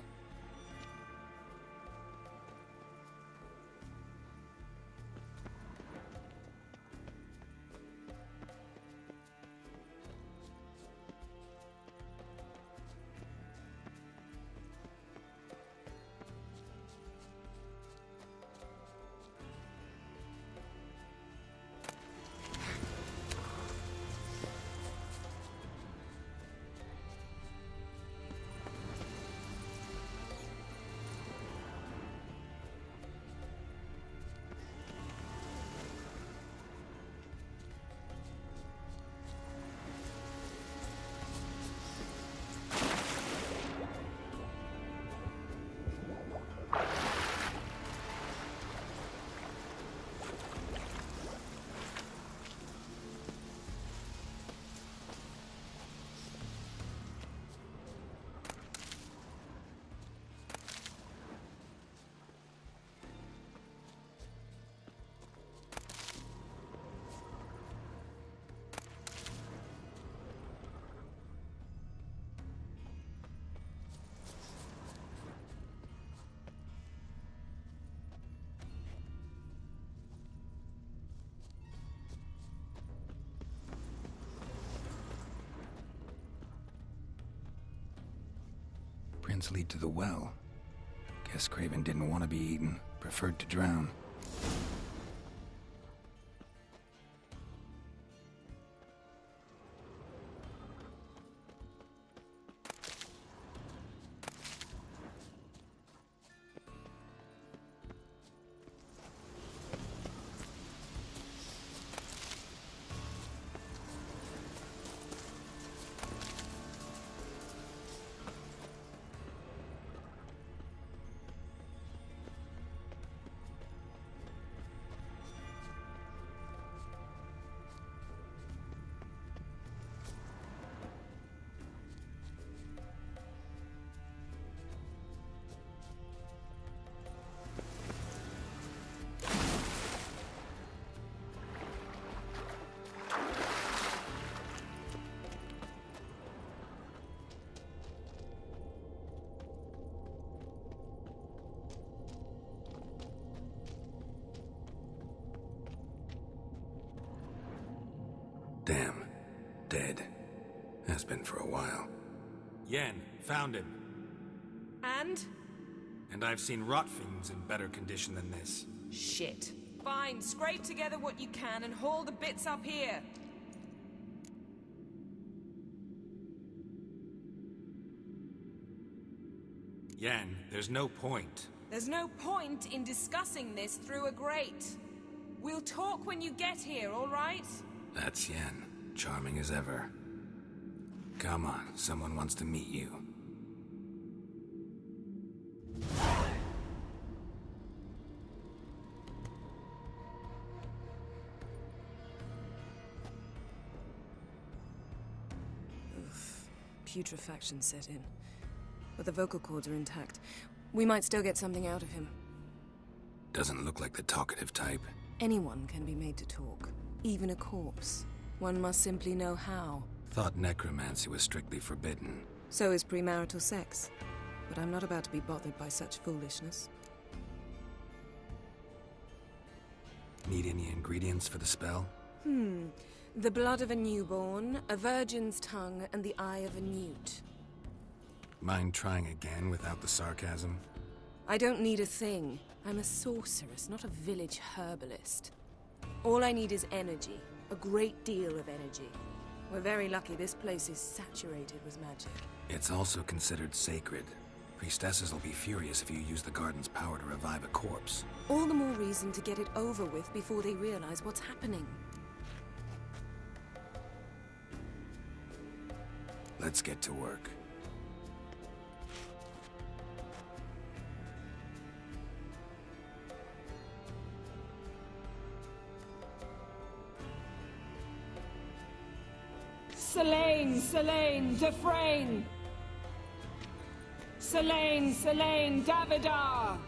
Speaker 1: footprints lead to the well. Guess Craven didn't want to be eaten, preferred to drown. Damn. Dead. Has been for a while. Yen, found him.
Speaker 7: And?
Speaker 1: And I've seen rot fiends in better condition than this.
Speaker 7: Shit. Fine, scrape together what you can and haul the bits up here.
Speaker 1: Yen, there's no point.
Speaker 7: There's no point in discussing this through a grate. We'll talk when you get here, all right?
Speaker 1: That's Yen. Charming as ever. Come on, someone wants to meet you.
Speaker 9: Putrefaction set in. But the vocal cords are intact. We might still get something out of him.
Speaker 1: Doesn't look like the talkative type.
Speaker 9: Anyone can be made to talk. Even a corpse. One must simply know how.
Speaker 1: Thought necromancy was strictly forbidden.
Speaker 9: So is premarital sex. But I'm not about to be bothered by such foolishness.
Speaker 1: Need any ingredients for the spell?
Speaker 9: The blood of a newborn, a virgin's tongue, and the eye of a newt.
Speaker 1: Mind trying again without the sarcasm?
Speaker 9: I don't need a thing. I'm a sorceress, not a village herbalist. All I need is energy. A great deal of energy. We're very lucky this place is saturated with magic.
Speaker 1: It's also considered sacred. Priestesses will be furious if you use the garden's power to revive a corpse.
Speaker 9: All the more reason to get it over with before they realize what's happening.
Speaker 1: Let's get to work.
Speaker 7: Selene, Defrain! Selene, Davidar!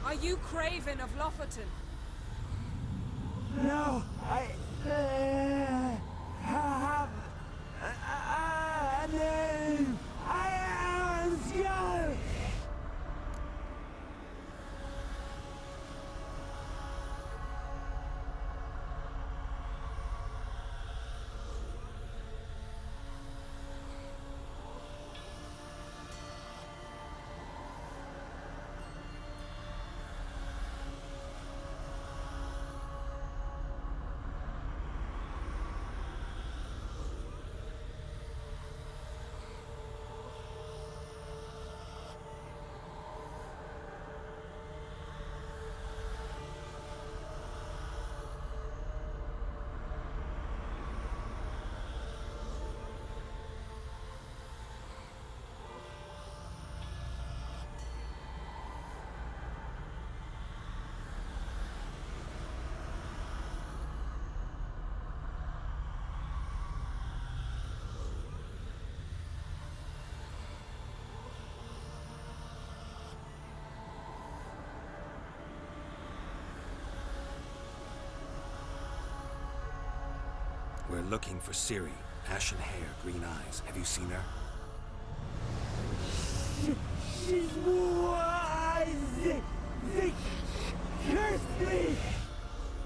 Speaker 7: Are you Craven of Lofferton?
Speaker 8: No, I have a name. I am Skull.
Speaker 1: We're looking for Ciri. Ashen hair, green eyes. Have you seen her?
Speaker 3: She's wise! They cursed me!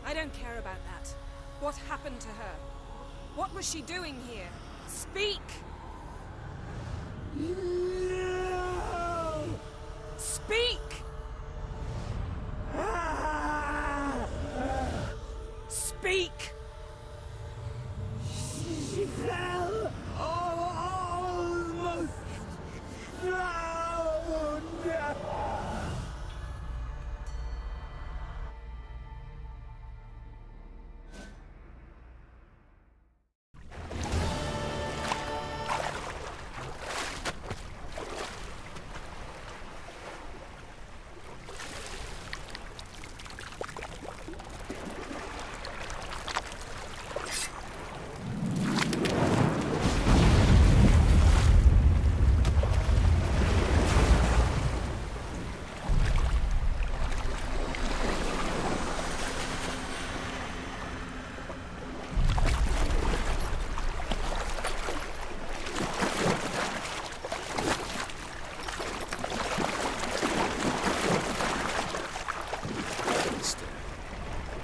Speaker 7: I don't care about that. What happened to her? What was she doing here? Speak!
Speaker 3: No!
Speaker 7: Speak! Speak!
Speaker 3: She fell almost drowned!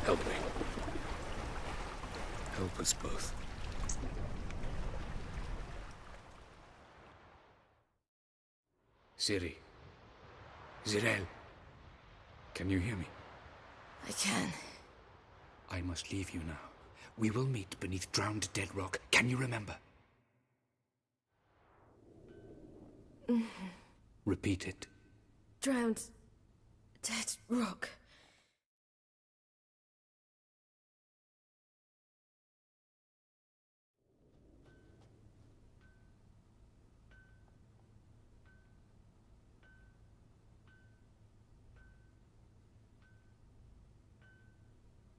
Speaker 1: Help me. Help us both. Ciri. Zirel. Can you hear me?
Speaker 9: I can.
Speaker 1: I must leave you now. We will meet beneath drowned dead rock. Can you remember? Repeat it.
Speaker 9: Drowned. Dead rock.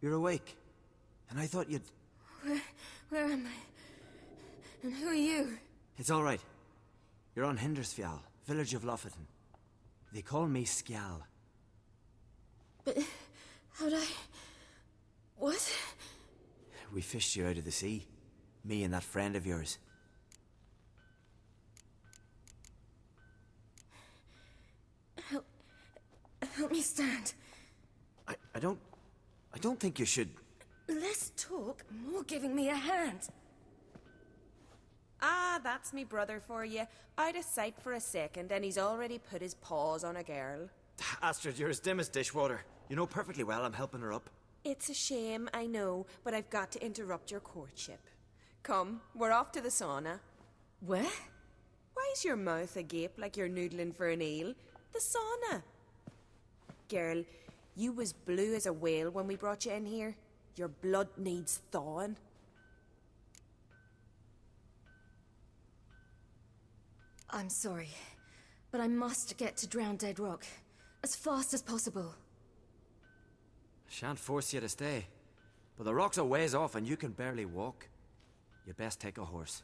Speaker 21: You're awake. And I thought you'd...
Speaker 9: Where am I? And who are you?
Speaker 21: It's all right. You're on Hindersfjall, village of Lofoten. They call me Skjal.
Speaker 9: But how'd I... What?
Speaker 21: We fished you out of the sea. Me and that friend of yours.
Speaker 9: Help me stand.
Speaker 21: I don't think you should...
Speaker 9: Less talk, more giving me a hand.
Speaker 7: Ah, that's me brother for you. Out of sight for a second, and he's already put his paws on a girl.
Speaker 21: Astrid, you're as dim as dishwater. You know perfectly well I'm helping her up.
Speaker 7: It's a shame, I know, but I've got to interrupt your courtship. Come, we're off to the sauna.
Speaker 9: Where?
Speaker 7: Why's your mouth agape like you're noodling for an eel? The sauna. Girl, you was blue as a whale when we brought you in here. Your blood needs thawing.
Speaker 9: I'm sorry, but I must get to Drowned Dead Rock as fast as possible.
Speaker 21: Shan't force you to stay. But the rock's a ways off and you can barely walk. You best take a horse.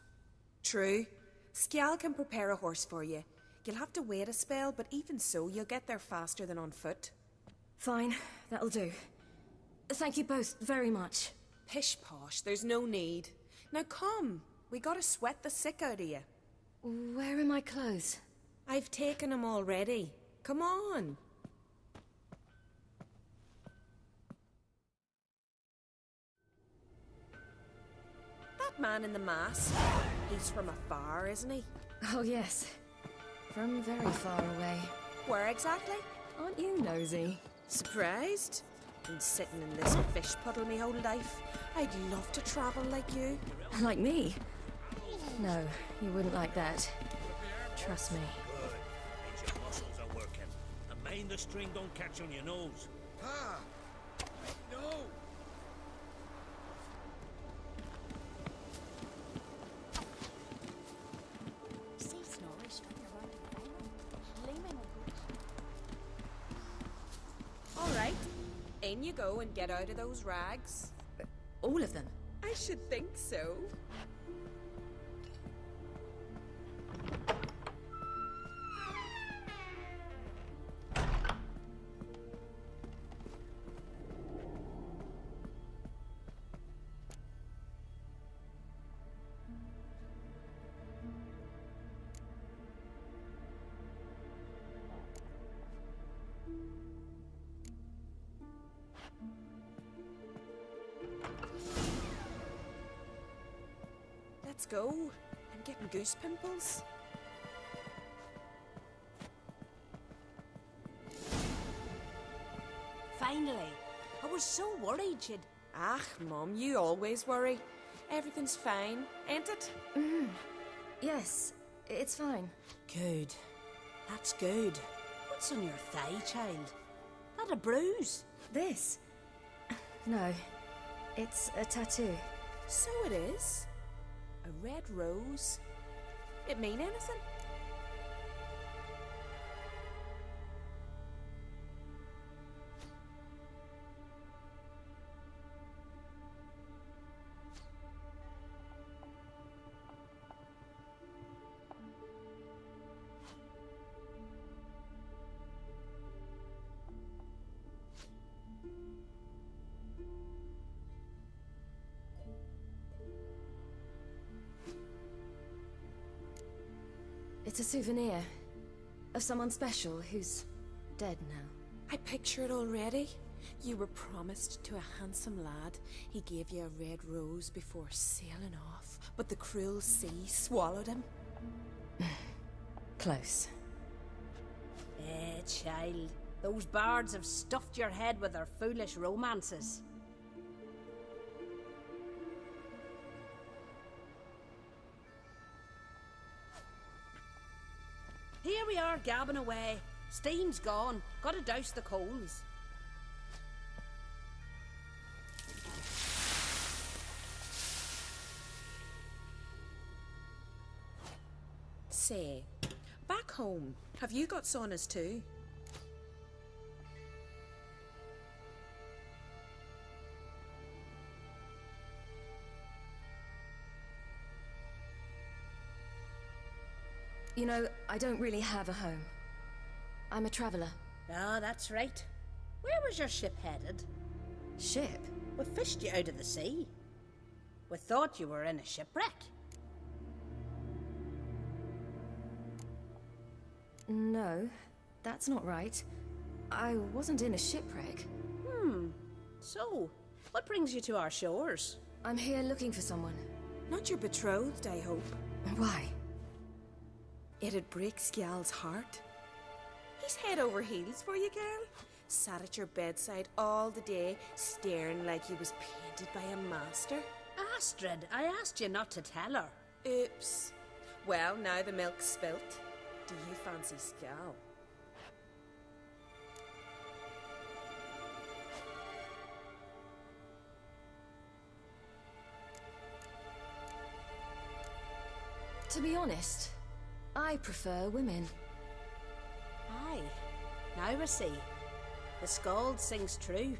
Speaker 7: True. Skjal can prepare a horse for you. You'll have to wait a spell, but even so, you'll get there faster than on foot.
Speaker 9: Fine, that'll do. Thank you both very much.
Speaker 7: Pish posh, there's no need. Now come, we gotta sweat the sick out of you.
Speaker 9: Where are my clothes?
Speaker 7: I've taken them already. Come on. That man in the mask, he's from afar, isn't he?
Speaker 9: Oh yes, from very far away.
Speaker 7: Where exactly?
Speaker 9: Aren't you nosy?
Speaker 7: Surprised? Been sitting in this fish puddle me whole life. I'd love to travel like you.
Speaker 9: Like me? No, you wouldn't like that. Trust me.
Speaker 4: Good. Means your muscles are working. And mind the string don't catch on your nose.
Speaker 2: Ah! No!
Speaker 7: All right. In you go and get out of those rags.
Speaker 9: All of them?
Speaker 7: I should think so. Let's go. I'm getting goose pimples.
Speaker 5: Finally. I was so worried you'd...
Speaker 7: Ah, Mum, you always worry. Everything's fine, ain't it?
Speaker 9: Yes, it's fine.
Speaker 5: Good. That's good. What's on your thigh, child? That a bruise?
Speaker 9: This? No. It's a tattoo.
Speaker 7: So it is. A red rose. It mean anything?
Speaker 9: It's a souvenir of someone special who's dead now.
Speaker 7: I picture it already. You were promised to a handsome lad. He gave you a red rose before sailing off, but the cruel sea swallowed him.
Speaker 9: Close.
Speaker 5: Child. Those bards have stuffed your head with their foolish romances. Here we are, gabbing away. Steam's gone. Gotta douse the coals.
Speaker 7: Say, back home, have you got saunas too?
Speaker 9: You know, I don't really have a home. I'm a traveller.
Speaker 5: Ah, that's right. Where was your ship headed?
Speaker 9: Ship?
Speaker 5: We fished you out of the sea. We thought you were in a shipwreck.
Speaker 9: No, that's not right. I wasn't in a shipwreck.
Speaker 5: So, what brings you to our shores?
Speaker 9: I'm here looking for someone.
Speaker 7: Not your betrothed, I hope.
Speaker 9: Why?
Speaker 7: It'd break Skjal's heart. He's head over heels for you, girl. Sat at your bedside all the day, staring like he was painted by a master.
Speaker 5: Astrid, I asked you not to tell her.
Speaker 7: Oops. Well, now the milk's spilt. Do you fancy Skjal?
Speaker 9: To be honest, I prefer women.
Speaker 5: Aye. Now I see. The Skald sings true.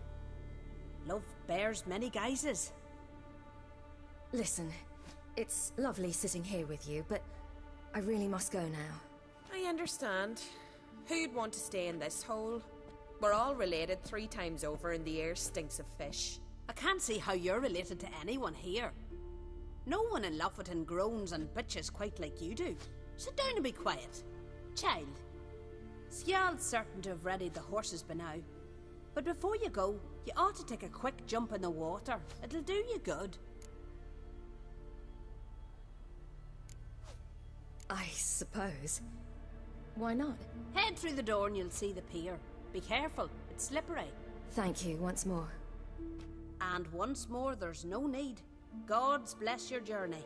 Speaker 5: Love bears many guises.
Speaker 9: Listen, it's lovely sitting here with you, but I really must go now.
Speaker 7: I understand. Who'd want to stay in this hole? We're all related 3 times over and the air stinks of fish.
Speaker 5: I can't see how you're related to anyone here. No one in Lofoten groans and bitches quite like you do. Sit down and be quiet. Child, Skjal's certain to have readied the horses by now. But before you go, you ought to take a quick jump in the water. It'll do you good.
Speaker 9: I suppose. Why not?
Speaker 5: Head through the door and you'll see the pier. Be careful, it's slippery.
Speaker 9: Thank you once more.
Speaker 5: And once more, there's no need. God's bless your journey.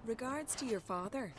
Speaker 7: Regards to your father.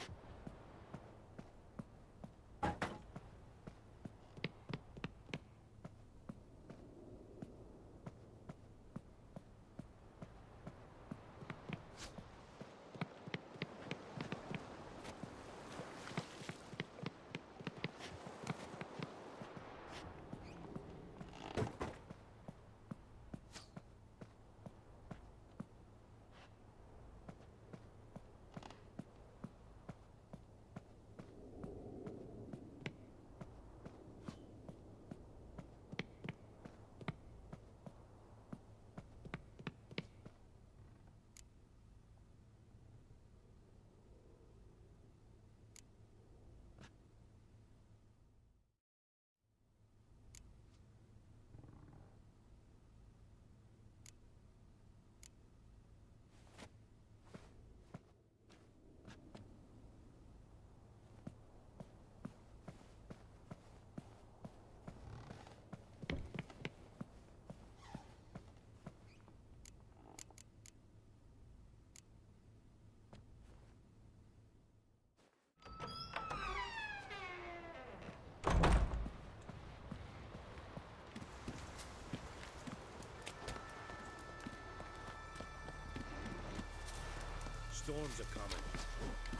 Speaker 3: Storms are coming.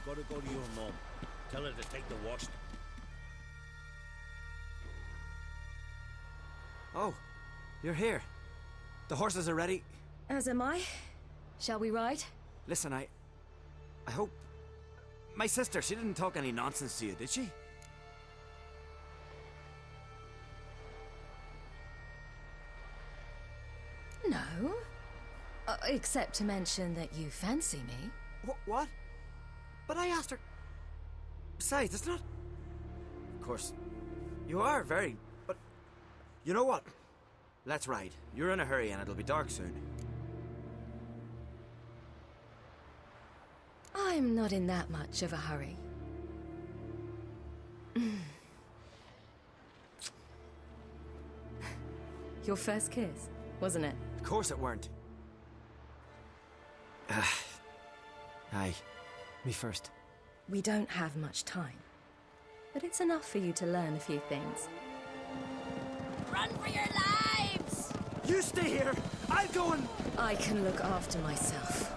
Speaker 3: Gotta go to your mum. Tell her to take the worst.
Speaker 21: Oh, you're here. The horses are ready.
Speaker 10: As am I. Shall we ride?
Speaker 21: Listen, I hope... My sister, she didn't talk any nonsense to you, did she?
Speaker 10: No. Except to mention that you fancy me.
Speaker 21: What? But I asked her... Besides, it's not... Of course, you are very... But... You know what? Let's ride. You're in a hurry and it'll be dark soon.
Speaker 10: I'm not in that much of a hurry. Your first kiss, wasn't it?
Speaker 21: Of course it weren't. Aye. Me first.
Speaker 10: We don't have much time. But it's enough for you to learn a few things.
Speaker 5: Run for your lives!
Speaker 21: You stay here! I'll go and...
Speaker 10: I can look after myself.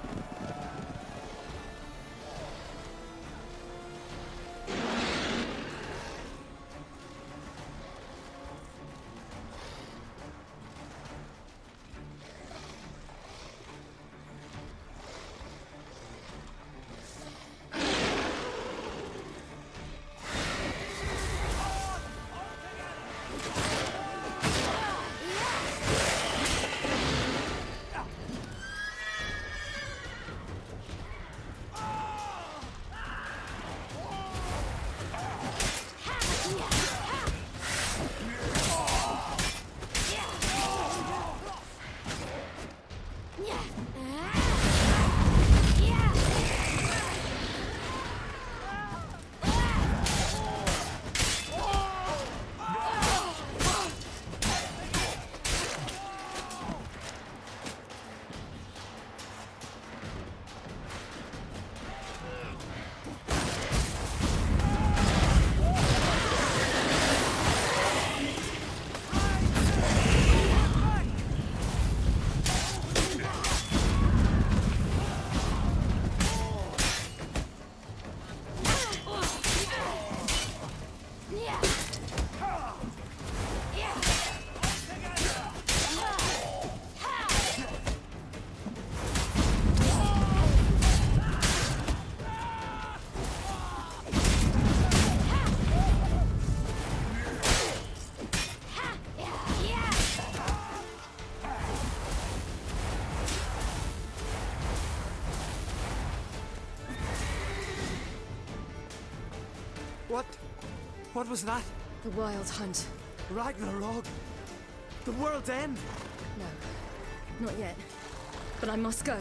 Speaker 21: What was that?
Speaker 10: The Wild Hunt.
Speaker 21: Ragnarok? The world's end?
Speaker 10: No, not yet. But I must go.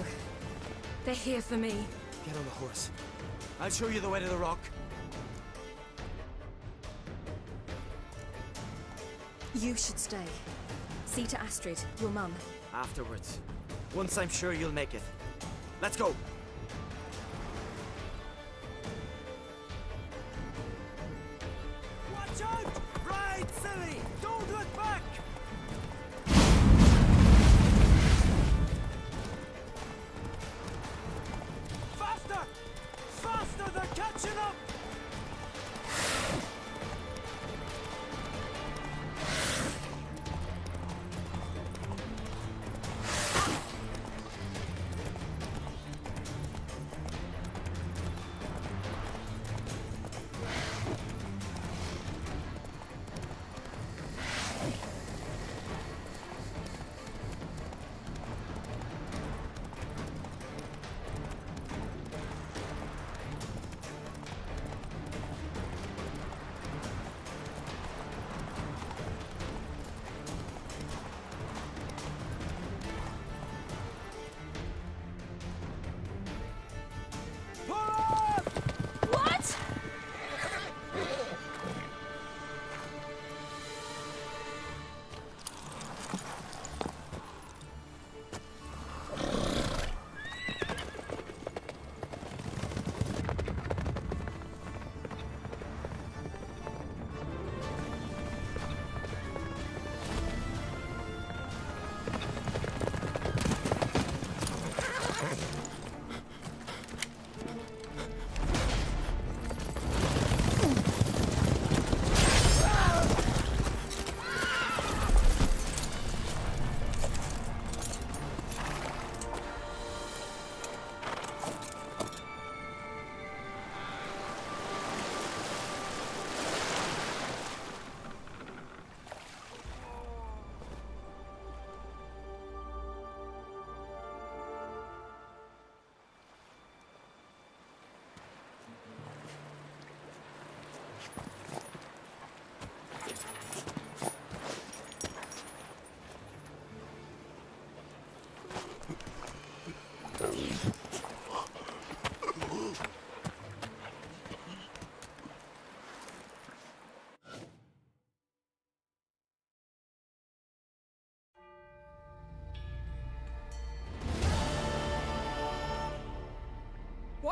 Speaker 10: They're here for me.
Speaker 21: Get on the horse. I'll show you the way to the rock.
Speaker 10: You should stay. See to Astrid, your mum.
Speaker 21: Afterwards. Once I'm sure you'll make it. Let's go!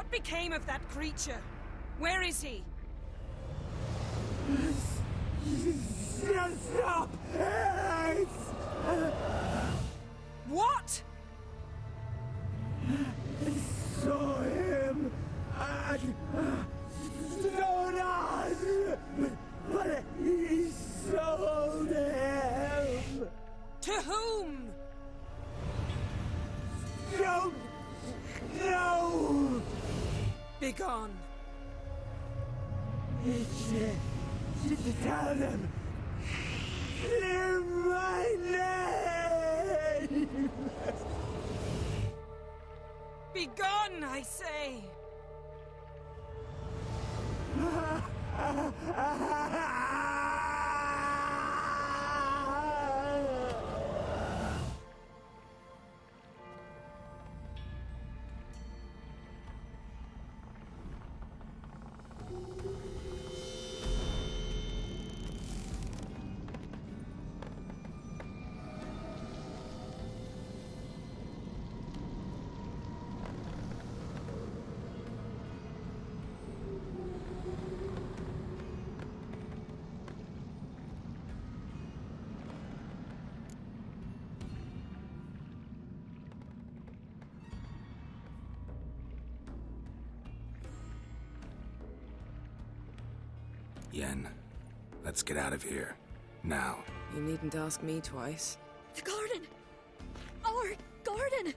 Speaker 7: What became of that creature? Where is he?
Speaker 20: Stop!
Speaker 7: What?
Speaker 20: I saw him at Stonehouse, but he sold him.
Speaker 7: To whom?
Speaker 20: Don't know.
Speaker 7: Begone.
Speaker 20: Tell them. Clear my name.
Speaker 7: Begone, I say.
Speaker 1: Yen, let's get out of here. Now.
Speaker 9: You needn't ask me twice.
Speaker 18: The garden! Our garden!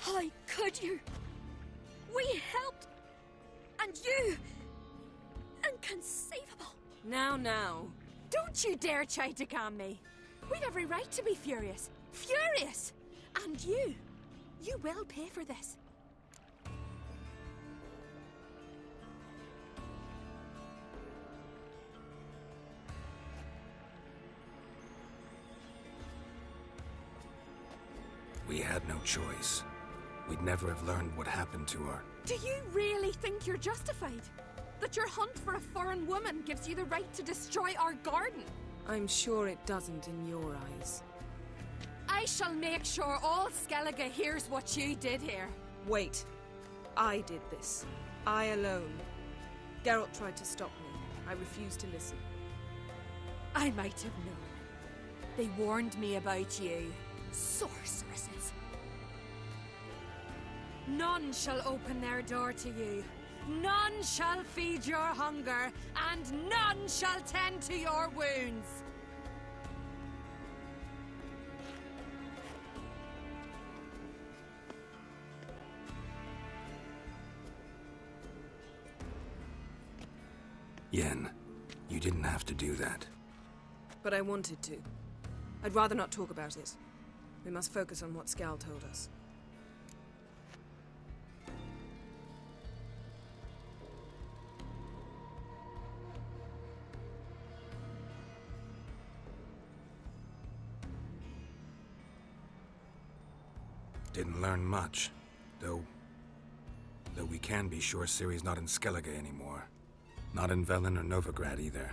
Speaker 18: How could you? We helped! And you! Inconceivable!
Speaker 7: Now. Don't you dare try to calm me. We've every right to be furious. Furious! And you will pay for this.
Speaker 1: We had no choice. We'd never have learned what happened to her.
Speaker 7: Do you really think you're justified? That your hunt for a foreign woman gives you the right to destroy our garden?
Speaker 9: I'm sure it doesn't in your eyes.
Speaker 7: I shall make sure all Skellige hears what you did here.
Speaker 9: Wait. I did this. I alone. Geralt tried to stop me. I refused to listen.
Speaker 7: I might have known. They warned me about you. Sorceresses. None shall open their door to you. None shall feed your hunger, and none shall tend to your wounds.
Speaker 1: Yen, you didn't have to do that.
Speaker 9: But I wanted to. I'd rather not talk about it. We must focus on what Skal told us.
Speaker 1: Didn't learn much, though we can be sure Ciri's not in Skellige anymore. Not in Velen or Novigrad either.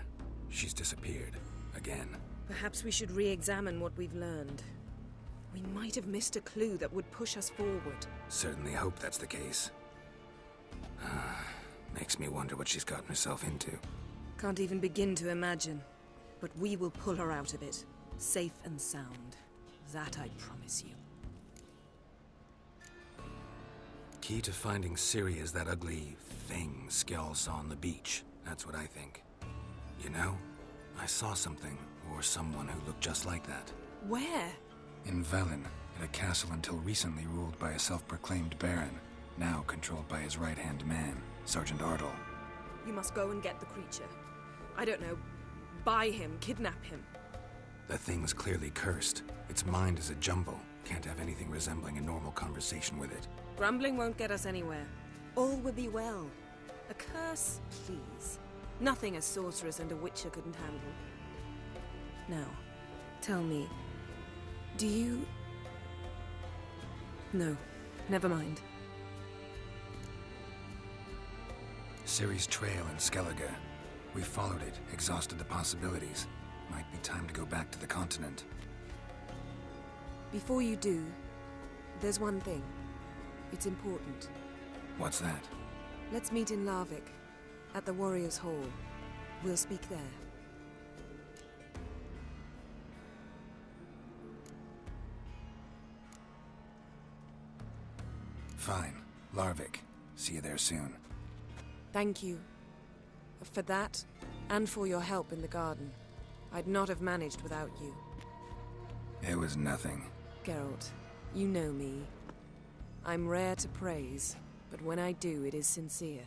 Speaker 1: She's disappeared. Again.
Speaker 9: Perhaps we should re-examine what we've learned. We might have missed a clue that would push us forward.
Speaker 1: Certainly hope that's the case. Makes me wonder what she's gotten herself into.
Speaker 9: Can't even begin to imagine. But we will pull her out of it. Safe and sound. That I promise you.
Speaker 1: Key to finding Ciri is that ugly thing Skell saw on the beach. That's what I think. You know, I saw something, or someone who looked just like that.
Speaker 9: Where?
Speaker 1: In Velen, in a castle until recently ruled by a self-proclaimed baron, now controlled by his right-hand man, Sergeant Ardle.
Speaker 9: You must go and get the creature. I don't know, buy him, kidnap him.
Speaker 1: The thing's clearly cursed. Its mind is a jumble. Can't have anything resembling a normal conversation with it.
Speaker 9: Grumbling won't get us anywhere. All will be well. A curse, please. Nothing a sorceress and a witcher couldn't handle. Now, tell me, do you... No, never mind.
Speaker 1: Ciri's trail in Skellige. We followed it, exhausted the possibilities. Might be time to go back to the continent.
Speaker 9: Before you do, there's one thing. It's important.
Speaker 1: What's that?
Speaker 9: Let's meet in Larvik, at the Warriors' Hall. We'll speak there.
Speaker 1: Fine. Larvik. See you there soon.
Speaker 9: Thank you. For that, and for your help in the garden. I'd not have managed without you.
Speaker 1: It was nothing.
Speaker 9: Geralt, you know me. I'm rare to praise, but when I do, it is sincere.